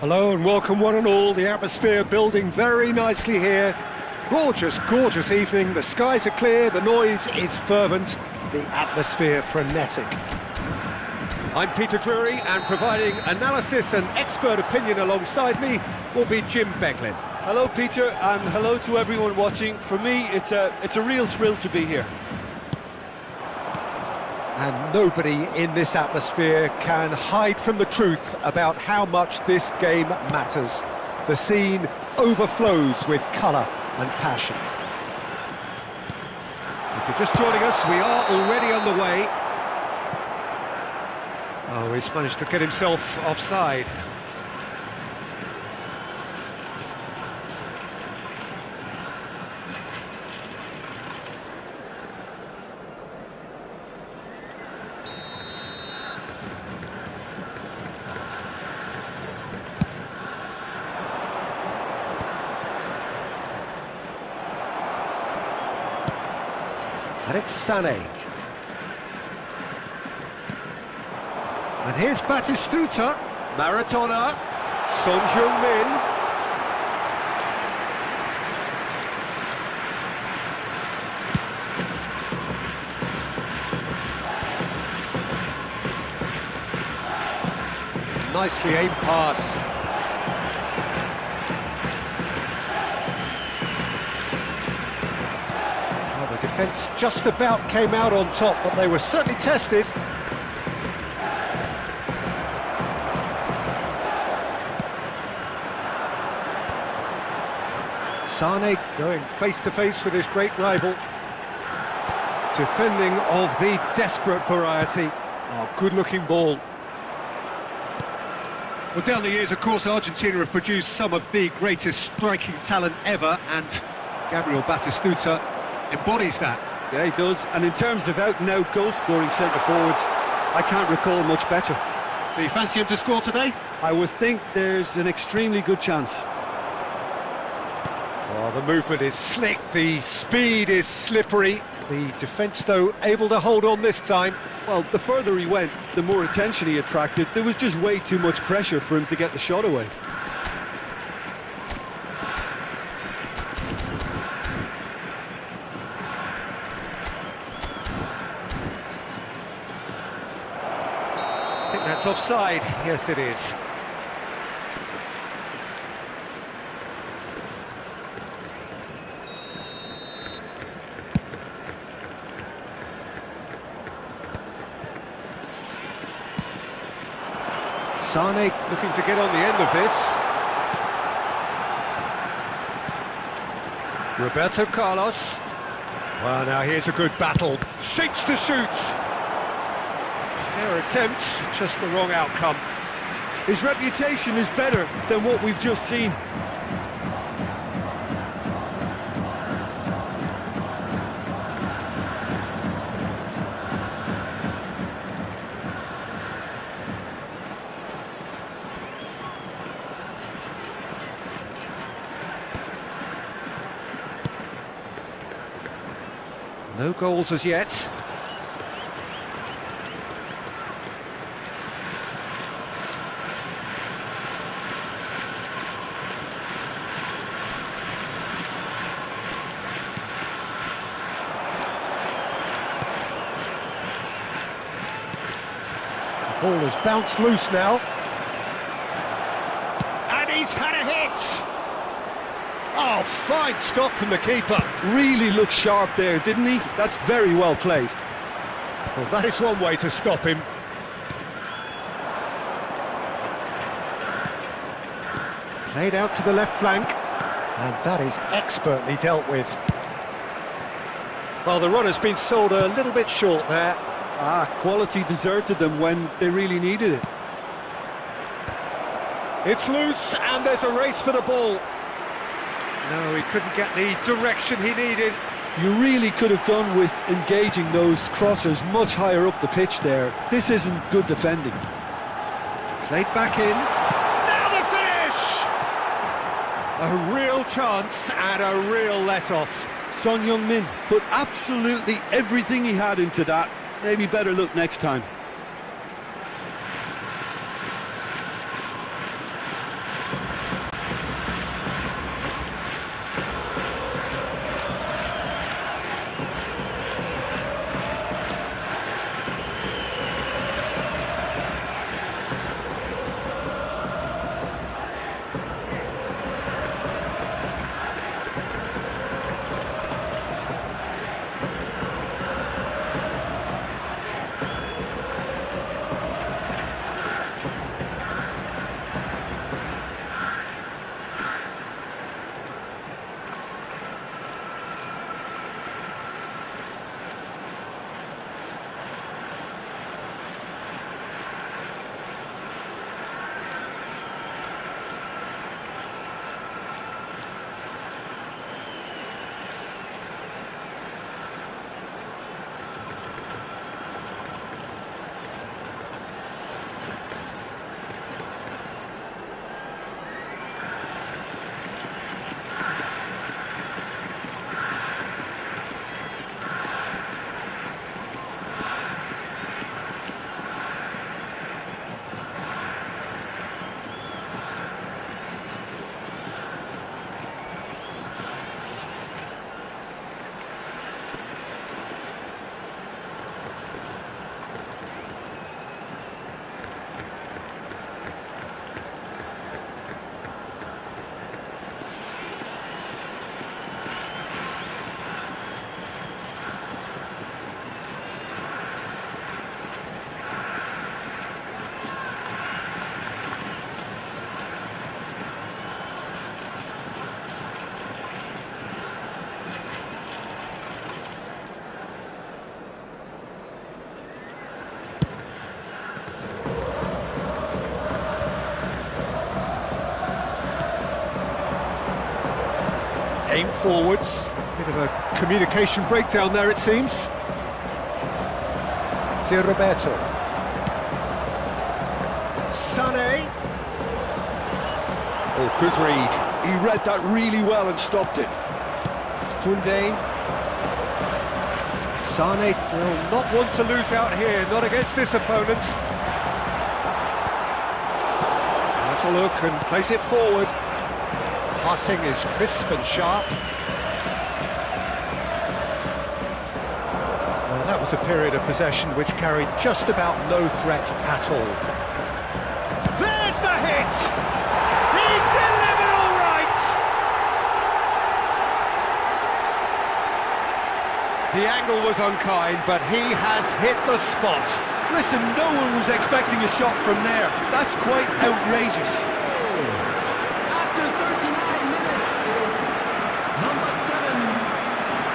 Hello and welcome one and all, the atmosphere building very nicely here. Gorgeous, gorgeous evening, the skies are clear, the noise is fervent, the atmosphere frenetic. I'm Peter Drury, and providing analysis and expert opinion alongside me will be Jim Beglin. Hello, Peter, and hello to everyone watching. For me, it's a real thrill to be here. And nobody in this atmosphere can hide from the truth about how much this game matters. The scene overflows with colour and passion. If you're just joining us, we are already underway. Oh, he's managed to get himself offside. And it's Sané. And here's Batistuta, Maradona, Son Heung-min. Nicely aimed pass. The defence just about came out on top, but they were certainly tested. Sané going face-to-face with his great rival. Defending of the desperate variety. Oh, good-looking ball. Well, down the years, of course, Argentina have produced some of the greatest striking talent ever, and Gabriel Batistuta embodies that. Yeah, he does. And in terms of out-and-out goal-scoring centre-forwards, I can't recall much better. So you fancy him to score today? I would think there's an extremely good chance. Oh, the movement is slick, the speed is slippery. The defence, though, able to hold on this time. Well, the further he went, the more attention he attracted. There was just way too much pressure for him to get the shot away. I think that's offside. Yes, it is. Sane looking to get on the end of this. Roberto Carlos. Well, now here's a good battle. Shapes to shoot. Fair attempt, just the wrong outcome. His reputation is better than what we've just seen. No goals as yet. The ball has bounced loose now. And he's had a hit! Oh, fine stop from the keeper. Really looked sharp there, didn't he? That's very well played. Well, that is one way to stop him. Played out to the left flank, and that is expertly dealt with. Well, the run has been sold a little bit short there. Quality deserted them when they really needed it. It's loose, and there's a race for the ball. No, he couldn't get the direction he needed. You really could have done with engaging those crossers much higher up the pitch there. This isn't good defending. Played back in. Now the finish! A real chance and a real let-off. Son Heung-min put absolutely everything he had into that. Maybe better look next time. Aim forwards, Bit of a communication breakdown there, it seems. To Roberto. Sané. Oh, good read. He read that really well and stopped it. Koundé. Sané will not want to lose out here, not against this opponent. Has a look and plays it forward. Passing is crisp and sharp. Well, that was a period of possession which carried just about no threat at all. There's the hit! He's delivered all right! The angle was unkind, but he has hit the spot. Listen, no one was expecting a shot from there. That's quite outrageous. After 39 minutes is number 7,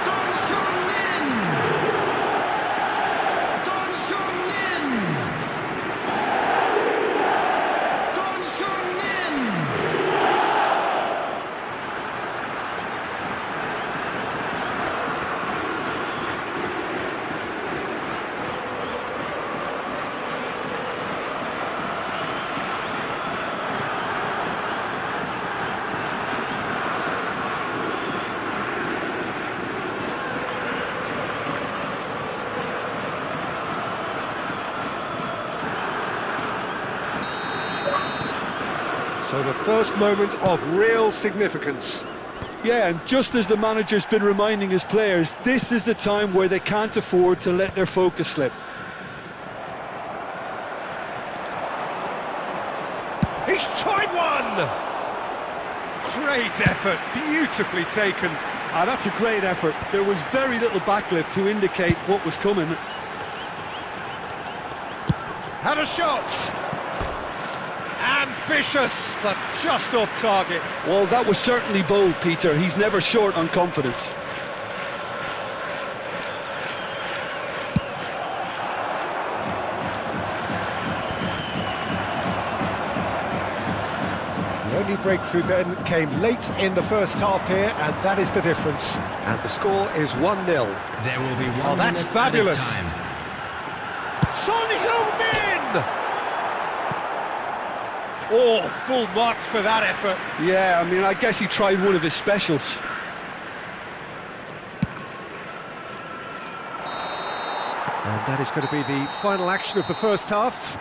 Son Heung-min. Son Heung-min. Son Heung-min. So the first moment of real significance. Yeah, and just as the manager's been reminding his players, this is the time where they can't afford to let their focus slip. He's tried one! Great effort, beautifully taken. Ah, that's a great effort. There was very little backlift to indicate what was coming. Had a shot! Ambitious, but just off target. Well, that was certainly bold, Peter. He's never short on confidence. The only breakthrough then came late in the first half here, and that is the difference. And the score is 1-0. There will be one Oh, that's minute fabulous. at a time. Son Heung-min! Oh, full marks for that effort. Yeah, I mean, I guess he tried one of his specials. And that is going to be the final action of the first half.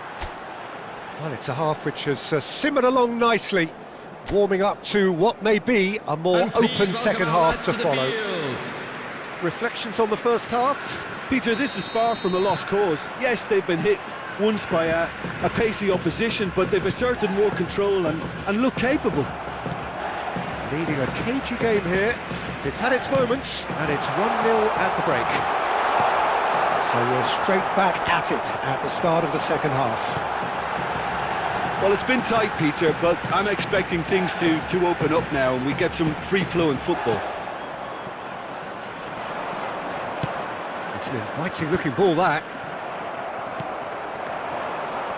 Well, it's a half which has simmered along nicely, warming up to what may be a more And please open welcome second our half to lads the follow. field. Reflections on the first half? Peter, this is far from a lost cause. Yes, they've been hit once by a pacey opposition, but they've asserted more control and look capable. Leading a cagey game here. It's had its moments, and it's 1-0 at the break. So we're straight back at it at the start of the second half. Well, it's been tight, Peter, but I'm expecting things to open up now and we get some free-flowing football. It's an inviting-looking ball, that.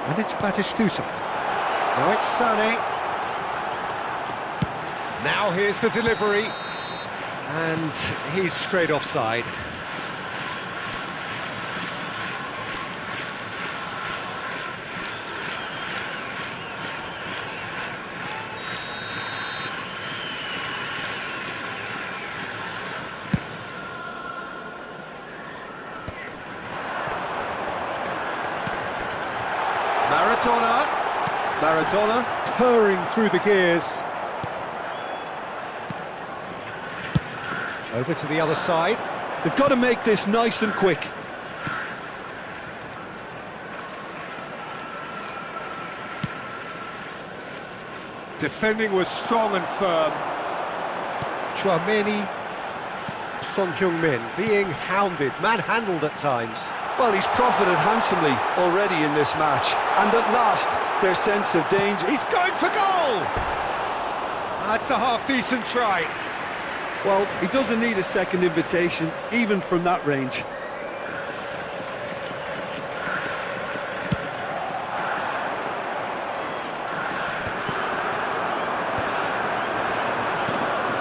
And it's Batistuta. Now it's Sané. Now here's the delivery. And he's straight offside. Maradona purring through the gears. Over to the other side. They've got to make this nice and quick. Defending was strong and firm. Chouameni, Son Heung-min being hounded, manhandled at times. Well, he's profited handsomely already in this match. And at last, their sense of danger. He's going for goal! That's a half-decent try. Well, he doesn't need a second invitation, even from that range.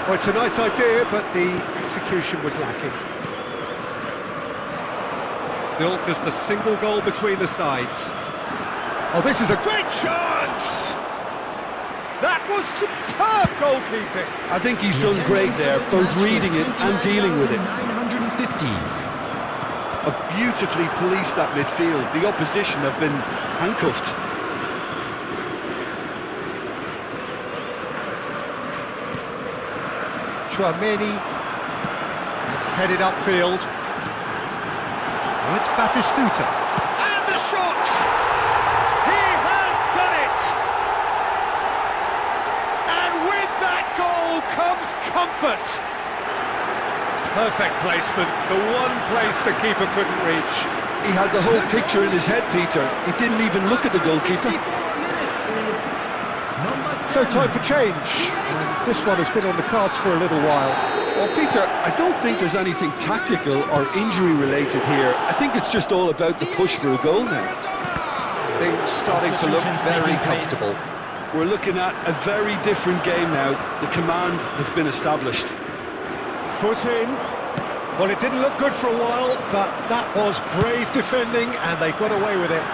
Well, it's a nice idea, but the execution was lacking. Still just a single goal between the sides. Oh, this is a great chance! That was superb goalkeeping. I think he's done great there, both reading it and dealing with it. 950. Have beautifully policed that midfield. The opposition have been handcuffed. Chouameni is headed upfield. Oh, it's Batistuta. And the shot! He has done it! And with that goal comes comfort. Perfect placement, the one place the keeper couldn't reach. He had the whole picture in his head, Peter. He didn't even look at the goalkeeper. 54 minutes is number 10. So time for change. And this one has been on the cards for a little while. Well, Peter, I don't think there's anything tactical or injury related here. I think it's just all about the push for a goal now. Things starting to look very comfortable. We're looking at a very different game now. The command has been established. Foot in. Well, it didn't look good for a while, but that was brave defending and they got away with it.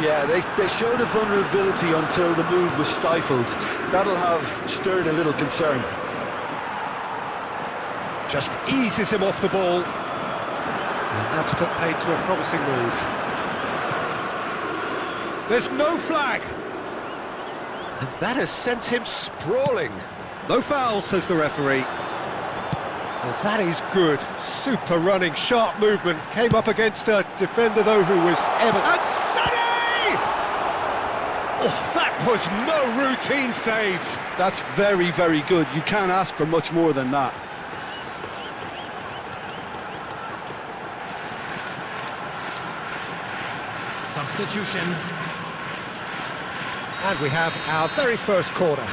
Yeah, they showed a vulnerability until the move was stifled. That'll have stirred a little concern. Just eases him off the ball. And that's put paid to a promising move. There's no flag. And that has sent him sprawling. No foul, says the referee. Well, that is good. Super running, sharp movement. Came up against a defender, though, who was ever... And Sané! Oh, that was no routine save. That's very, very good. You can't ask for much more than that. Substitution. And we have our very first corner.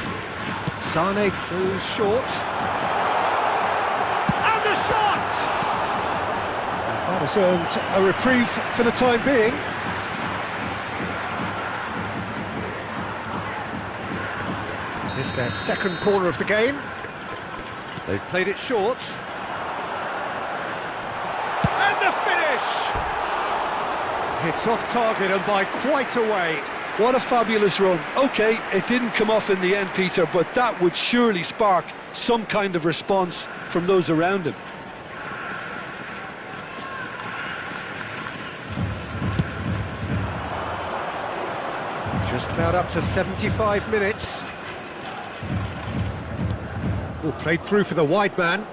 Sané goes short. And the shot! That has earned a reprieve for the time being. This is their second corner of the game. They've played it short. And the finish! It's off target and by quite a way. What a fabulous run. OK, it didn't come off in the end, Peter, but that would surely spark some kind of response from those around him. Just about up to 75 minutes. Oh, played through for the wide man.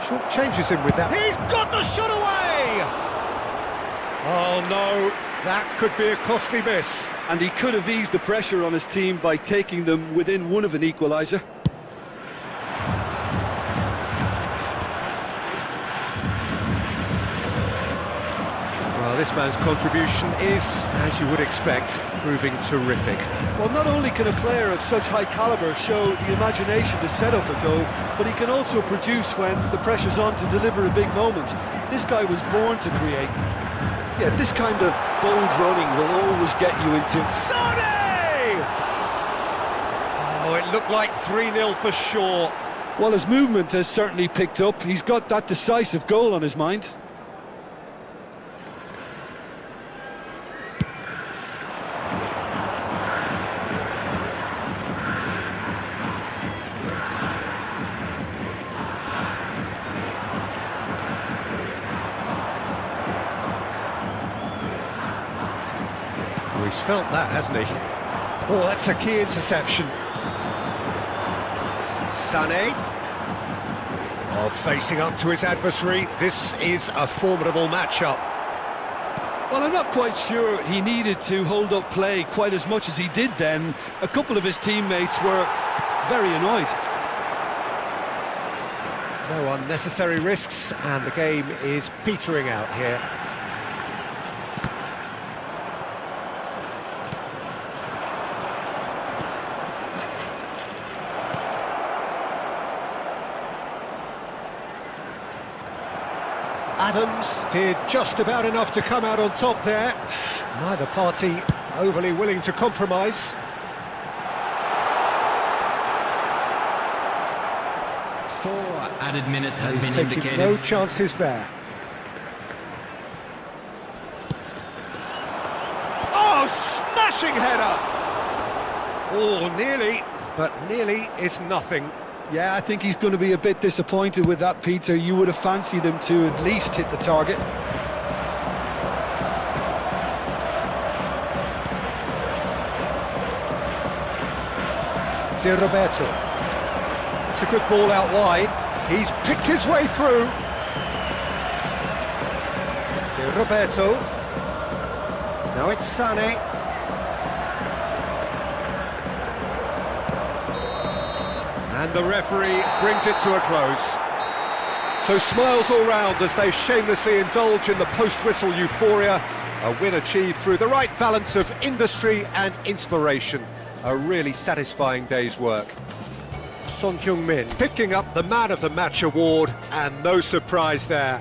Short changes him with that. He's got the shot away! Oh no, that could be a costly miss. And he could have eased the pressure on his team by taking them within one of an equaliser. Well, this man's contribution is, as you would expect, proving terrific. Well, not only can a player of such high calibre show the imagination to set up a goal, but he can also produce when the pressure's on to deliver a big moment. This guy was born to create. Yeah, this kind of bold running will always get you into... Sané! Oh, it looked like 3-0 for sure. Well, his movement has certainly picked up. He's got that decisive goal on his mind. Oh, he's felt that, hasn't he? Oh, that's a key interception. Sané. Oh, facing up to his adversary. This is a formidable matchup. Well, I'm not quite sure he needed to hold up play quite as much as he did then. A couple of his teammates were very annoyed. No unnecessary risks, and the game is petering out here. Adams did just about enough to come out on top there. Neither party overly willing to compromise. Four added minutes has He's been taking indicated. no chances there. Oh, smashing header! Oh, nearly, but nearly is nothing. Yeah, I think he's going to be a bit disappointed with that, Peter. You would have fancied him to at least hit the target. Dear Roberto. It's a good ball out wide. He's picked his way through. Dear Roberto. Now it's Sané. And the referee brings it to a close. So smiles all round as they shamelessly indulge in the post-whistle euphoria. A win achieved through the right balance of industry and inspiration. A really satisfying day's work. Son Heung-min picking up the Man of the Match award, and no surprise there.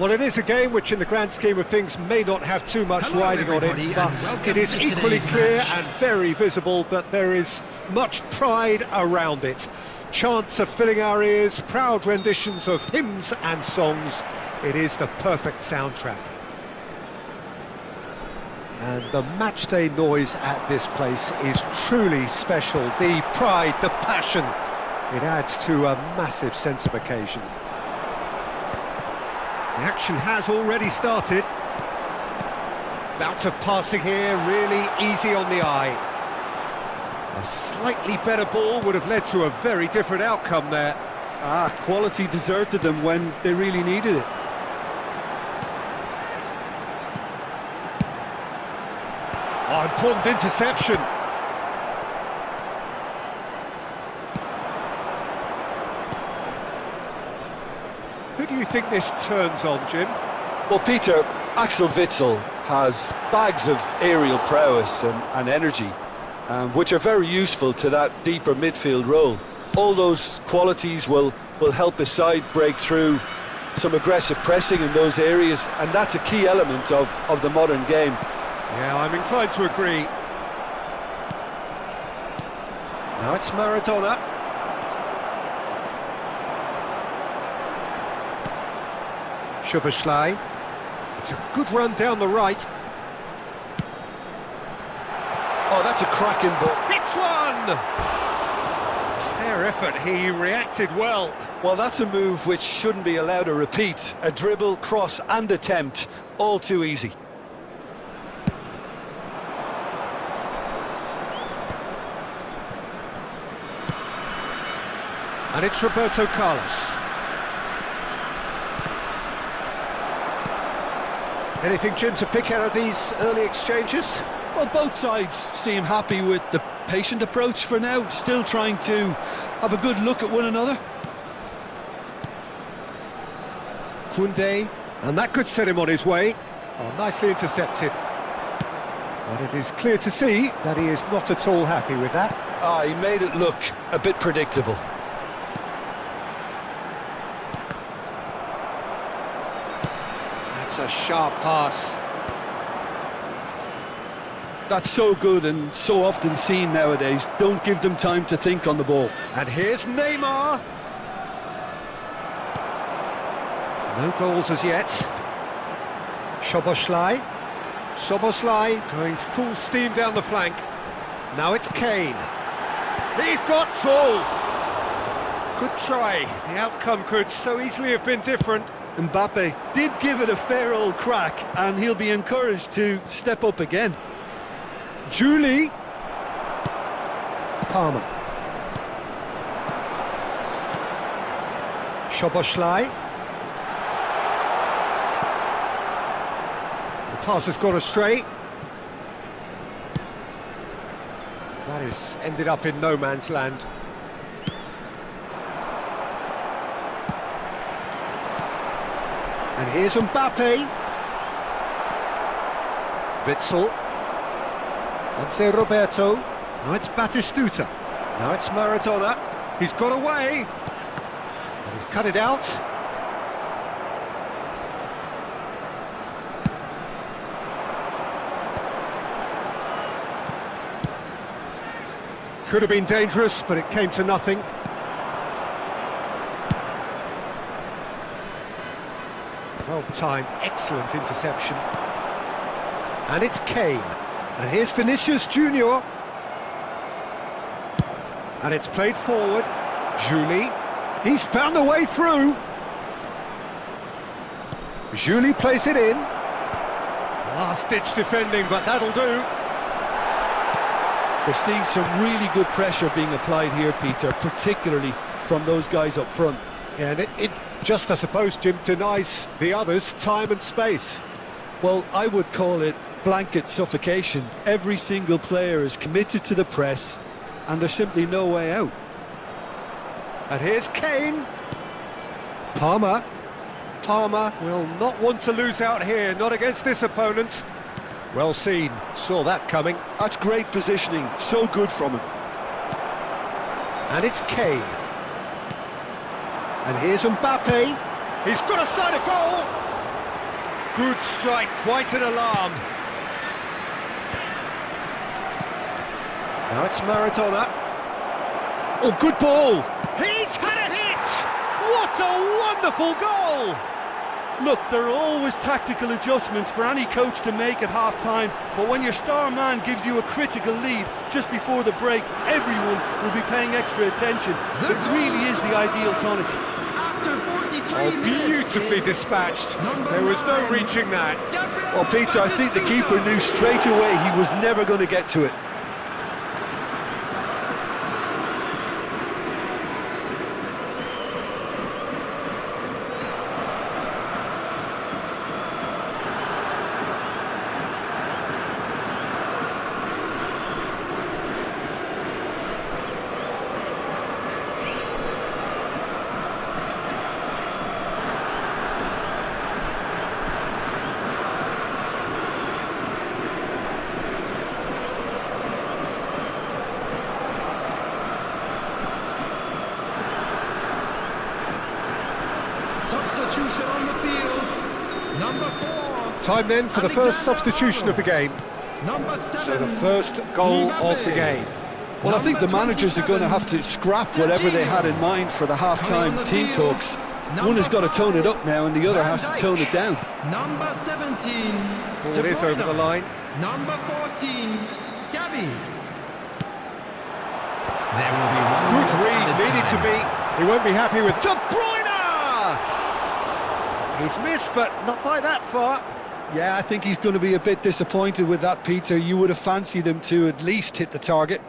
Well, it is a game which in the grand scheme of things may not have too much Hello, riding on everybody, it, and but welcome it is to equally today's clear match. and very visible that there is much pride around it. Chants are filling our ears, proud renditions of hymns and songs. It is the perfect soundtrack. And the matchday noise at this place is truly special. The pride, the passion, it adds to a massive sense of occasion. The action has already started. Bout of passing here, really easy on the eye. A slightly better ball would have led to a very different outcome there. Quality deserted them when they really needed it. Oh, important interception. Who do you think this turns on, Jim? Well, Peter, Axel Witsel has bags of aerial prowess and energy, which are very useful to that deeper midfield role. All those qualities will help his side break through some aggressive pressing in those areas, and that's a key element of the modern game. Yeah, I'm inclined to agree. Now it's Maradona. Szoboszlai. It's a good run down the right. Oh, that's a cracking ball. Hits one! Fair effort, he reacted well. Well, that's a move which shouldn't be allowed to repeat. A dribble, cross and attempt, all too easy. And it's Roberto Carlos. Anything, Jim, to pick out of these early exchanges? Well, both sides seem happy with the patient approach for now, still trying to have a good look at one another. Koundé, and that could set him on his way. Oh, nicely intercepted. But it is clear to see that he is not at all happy with that. He made it look a bit predictable. That's a sharp pass. That's so good and so often seen nowadays. Don't give them time to think on the ball. And here's Neymar. No goals as yet. Szoboszlai. Szoboszlai going full steam down the flank. Now it's Kane. He's got tall. Good try. The outcome could so easily have been different. Mbappe did give it a fair old crack, and he'll be encouraged to step up again. Julie. Palmer. Szoboszlai. The pass has gone astray. That has ended up in no man's land. And here's Mbappe. Witsel. That's Roberto. Now it's Batistuta. Now it's Maradona. He's got away. And he's cut it out. Could have been dangerous, but it came to nothing. Well-timed, excellent interception. And it's Kane. And here's Vinicius Junior. And it's played forward. Julie. He's found a way through. Julie plays it in. Last-ditch defending, but that'll do. We're seeing some really good pressure being applied here, Peter, particularly from those guys up front. Yeah, and it just, I suppose, Jim, denies the others time and space. Well, I would call it blanket suffocation. Every single player is committed to the press, and there's simply no way out. And here's Kane. Palmer. Palmer will not want to lose out here, not against this opponent. Well seen, saw that coming. That's great positioning, so good from him. And it's Kane. And here's Mbappe. He's got a side of goal. Good strike, quite an alarm. Now it's Maradona. Oh, good ball! He's had a hit! What a wonderful goal! Look, there are always tactical adjustments for any coach to make at half-time, but when your star man gives you a critical lead just before the break, everyone will be paying extra attention. It really is the ideal tonic. After 43 Oh, minutes beautifully is dispatched. number There was no 9, reaching that. Gabriel Well, Peter, I think the keeper knew straight away he was never going to get to it. Substitution on the field. Number 4. Time then for the first substitution of the game. Number 7. So the first goal of the game. Well, I think the managers are going to have to scrap whatever they had in mind for the half-time team talks. One has got to tone it up now and the other has to tone it down. Number 17. Ball is over the line. Number 14. Gabby. There will be one Good more read, added needed to time. be. He won't be happy with De Bruyne! He's missed, but not by that far. Yeah, I think he's going to be a bit disappointed with that, Peter. You would have fancied him to at least hit the target.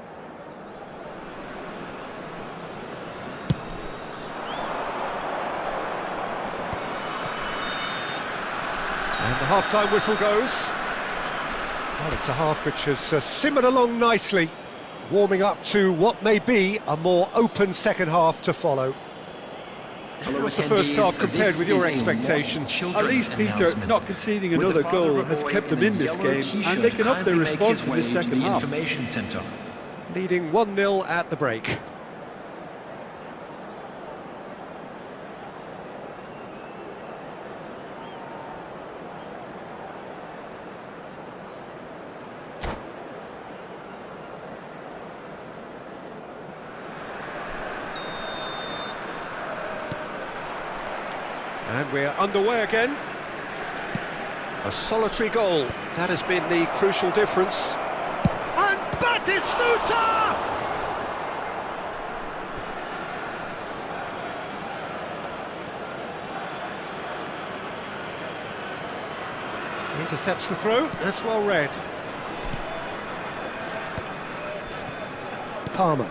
And the half-time whistle goes. Well, it's a half which has simmered along nicely, warming up to what may be a more open second half to follow. How was the first half compared with your expectation? At least, Peter, not conceding another goal has kept them in this game, and they can up their response in the second half. Leading 1-0 at the break. And we're underway again. A solitary goal. That has been the crucial difference. And Batistuta! Intercepts the throw. That's well read. Palmer.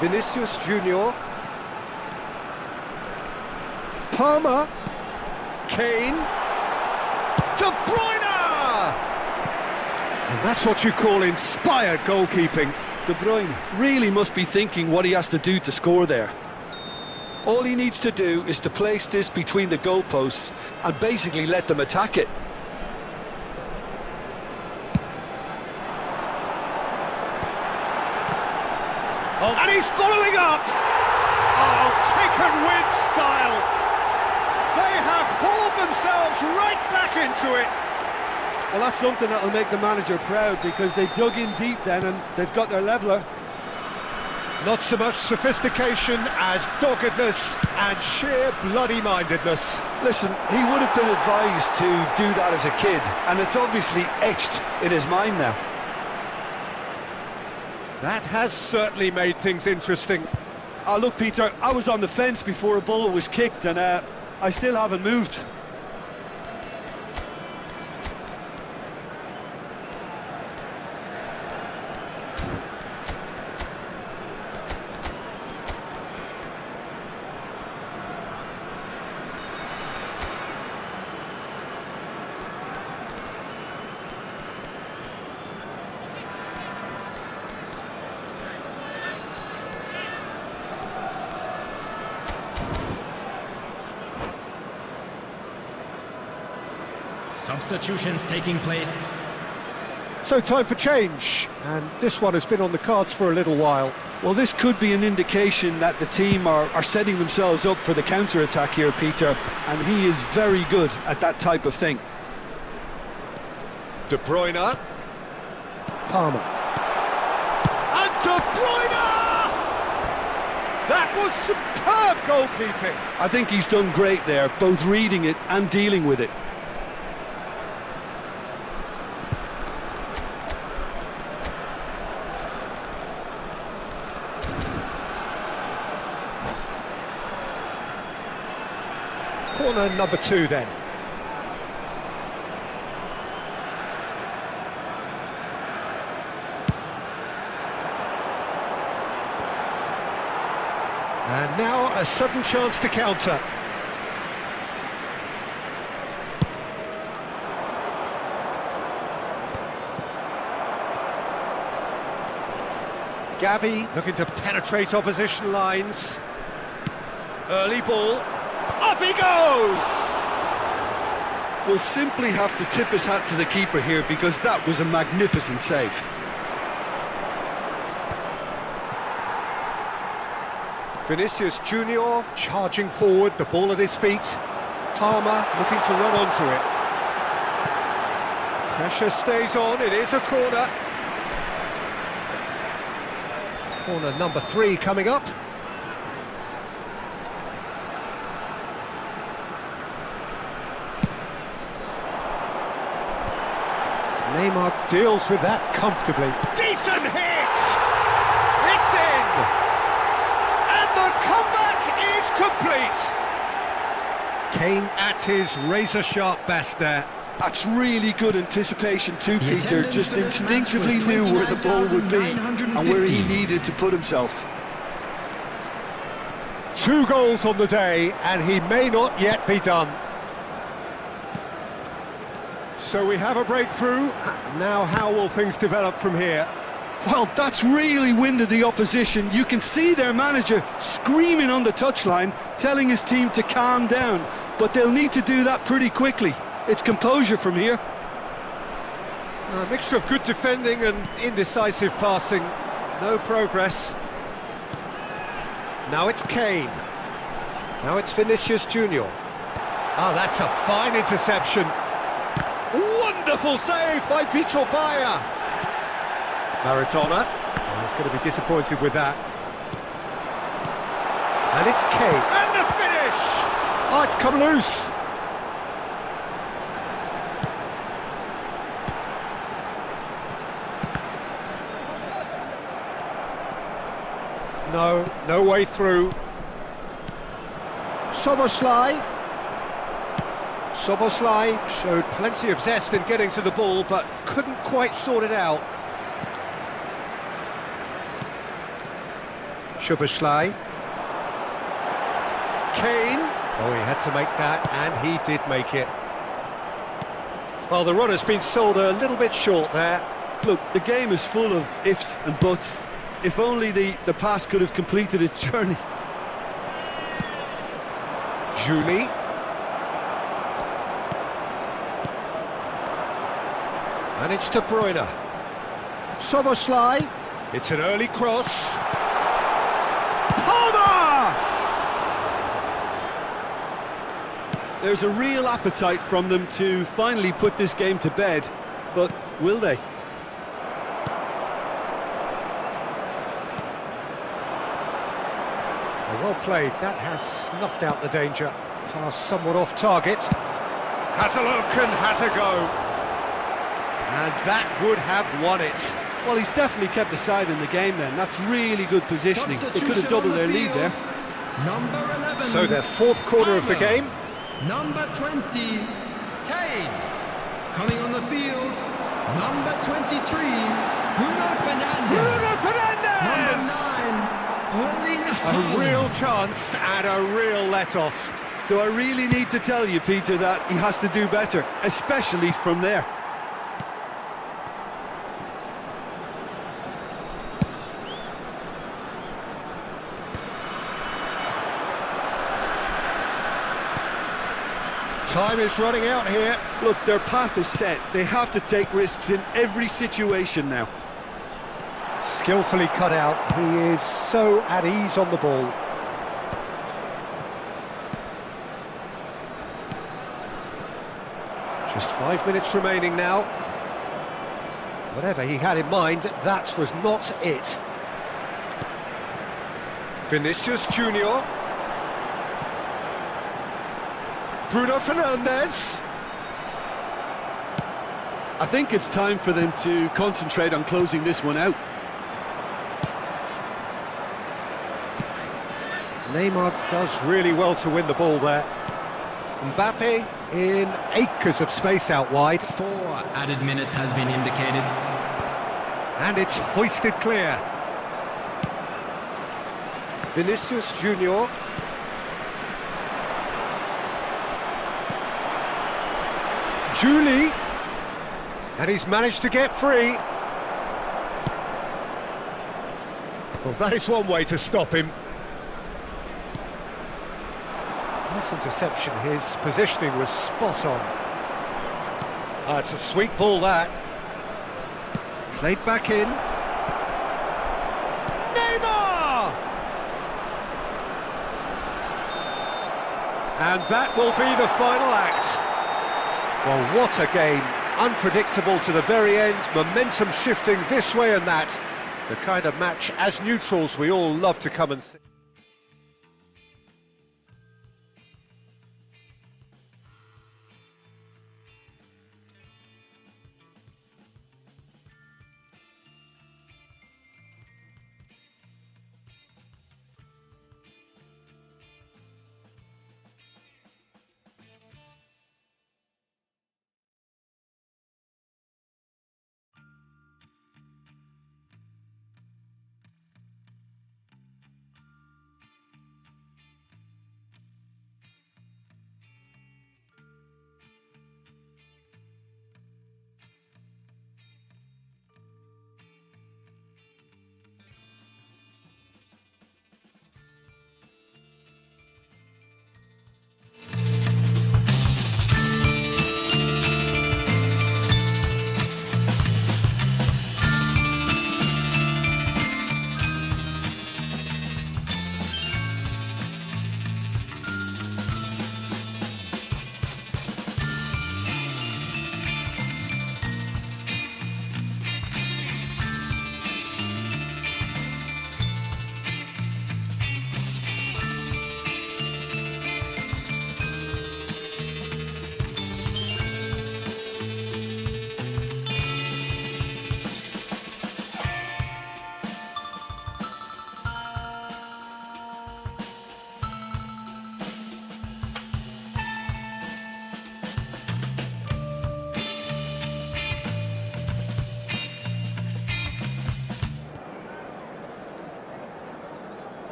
Vinicius Junior. Palmer, Kane, De Bruyne! And that's what you call inspired goalkeeping. De Bruyne really must be thinking what he has to do to score there. All he needs to do is to place this between the goalposts and basically let them attack it. Oh, and he's following up! Oh, taken with style! They have hauled themselves right back into it. Well, that's something that'll make the manager proud because they dug in deep then and they've got their leveller. Not so much sophistication as doggedness and sheer bloody-mindedness. Listen, he would have been advised to do that as a kid, and it's obviously etched in his mind now. That has certainly made things interesting. Oh, look, Peter, I was on the fence before a ball was kicked, and I still haven't moved. Substitutions taking place. So time for change, and this one has been on the cards for a little while. Well, this could be an indication that the team are setting themselves up for the counter-attack here, Peter, and he is very good at that type of thing. De Bruyne. Palmer. And De Bruyne! That was superb goalkeeping. I think he's done great there, both reading it and dealing with it. Corner number 2 then. And now a sudden chance to counter. Gavi looking to penetrate opposition lines. Early ball. Up he goes! We'll simply have to tip his hat to the keeper here because that was a magnificent save. Vinicius Junior charging forward, the ball at his feet. Palmer looking to run onto it. Pressure stays on, it is a corner. Corner number 3 coming up. Neymar deals with that comfortably. Decent hit! It's in! And the comeback is complete! Kane at his razor-sharp best there. That's really good anticipation too, Peter. Just instinctively knew where the ball would be and where he needed to put himself. 2 goals on the day, and he may not yet be done. So we have a breakthrough. Now how will things develop from here? Well, that's really winded the opposition. You can see their manager screaming on the touchline, telling his team to calm down. But they'll need to do that pretty quickly. It's composure from here. A mixture of good defending and indecisive passing. No progress. Now it's Kane. Now it's Vinicius Junior. Oh, that's a fine interception. Wonderful save by Vitor Baia. Maradona. Oh, he's going to be disappointed with that. And it's Kane. And the finish! Oh, it's come loose. No way through. Szoboszlai showed plenty of zest in getting to the ball, but couldn't quite sort it out. Szoboszlai. Kane. Oh, he had to make that, and he did make it. Well, the run has been sold a little bit short there. Look, the game is full of ifs and buts. If only the pass could have completed its journey. Julie. And it's De Bruyne. Szoboszlai. It's an early cross. Palmer! There's a real appetite from them to finally put this game to bed, but will they? Well played, that has snuffed out the danger. Pass somewhat off target. Has a look and has a go. And that would have won it. Well, he's definitely kept the side in the game then. That's really good positioning. They could have doubled their lead there. Number 11. So their 4th corner of the game. Number 20, Kane. Coming on the field, number 23, Bruno Fernandes. Bruno Fernandes! Number 9, Erling A Haaland. real chance and a real let-off. Do I really need to tell you, Peter, that he has to do better, especially from there? Time is running out here. Look, their path is set. They have to take risks in every situation now. Skillfully cut out. He is so at ease on the ball. Just 5 minutes remaining now. Whatever he had in mind, that was not it. Vinicius Junior. Bruno Fernandes. I think it's time for them to concentrate on closing this one out. Neymar does really well to win the ball there. Mbappe in acres of space out wide. 4 added minutes has been indicated. And it's hoisted clear. Vinicius Junior. Julie. And he's managed to get free. Well, that is one way to stop him. Nice interception. His positioning was spot on. It's a sweet ball, that. Played back in. Neymar! And that will be the final act. Well, what a game. Unpredictable to the very end, momentum shifting this way and that. The kind of match, as neutrals, we all love to come and see.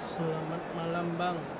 Selamat malam Bang.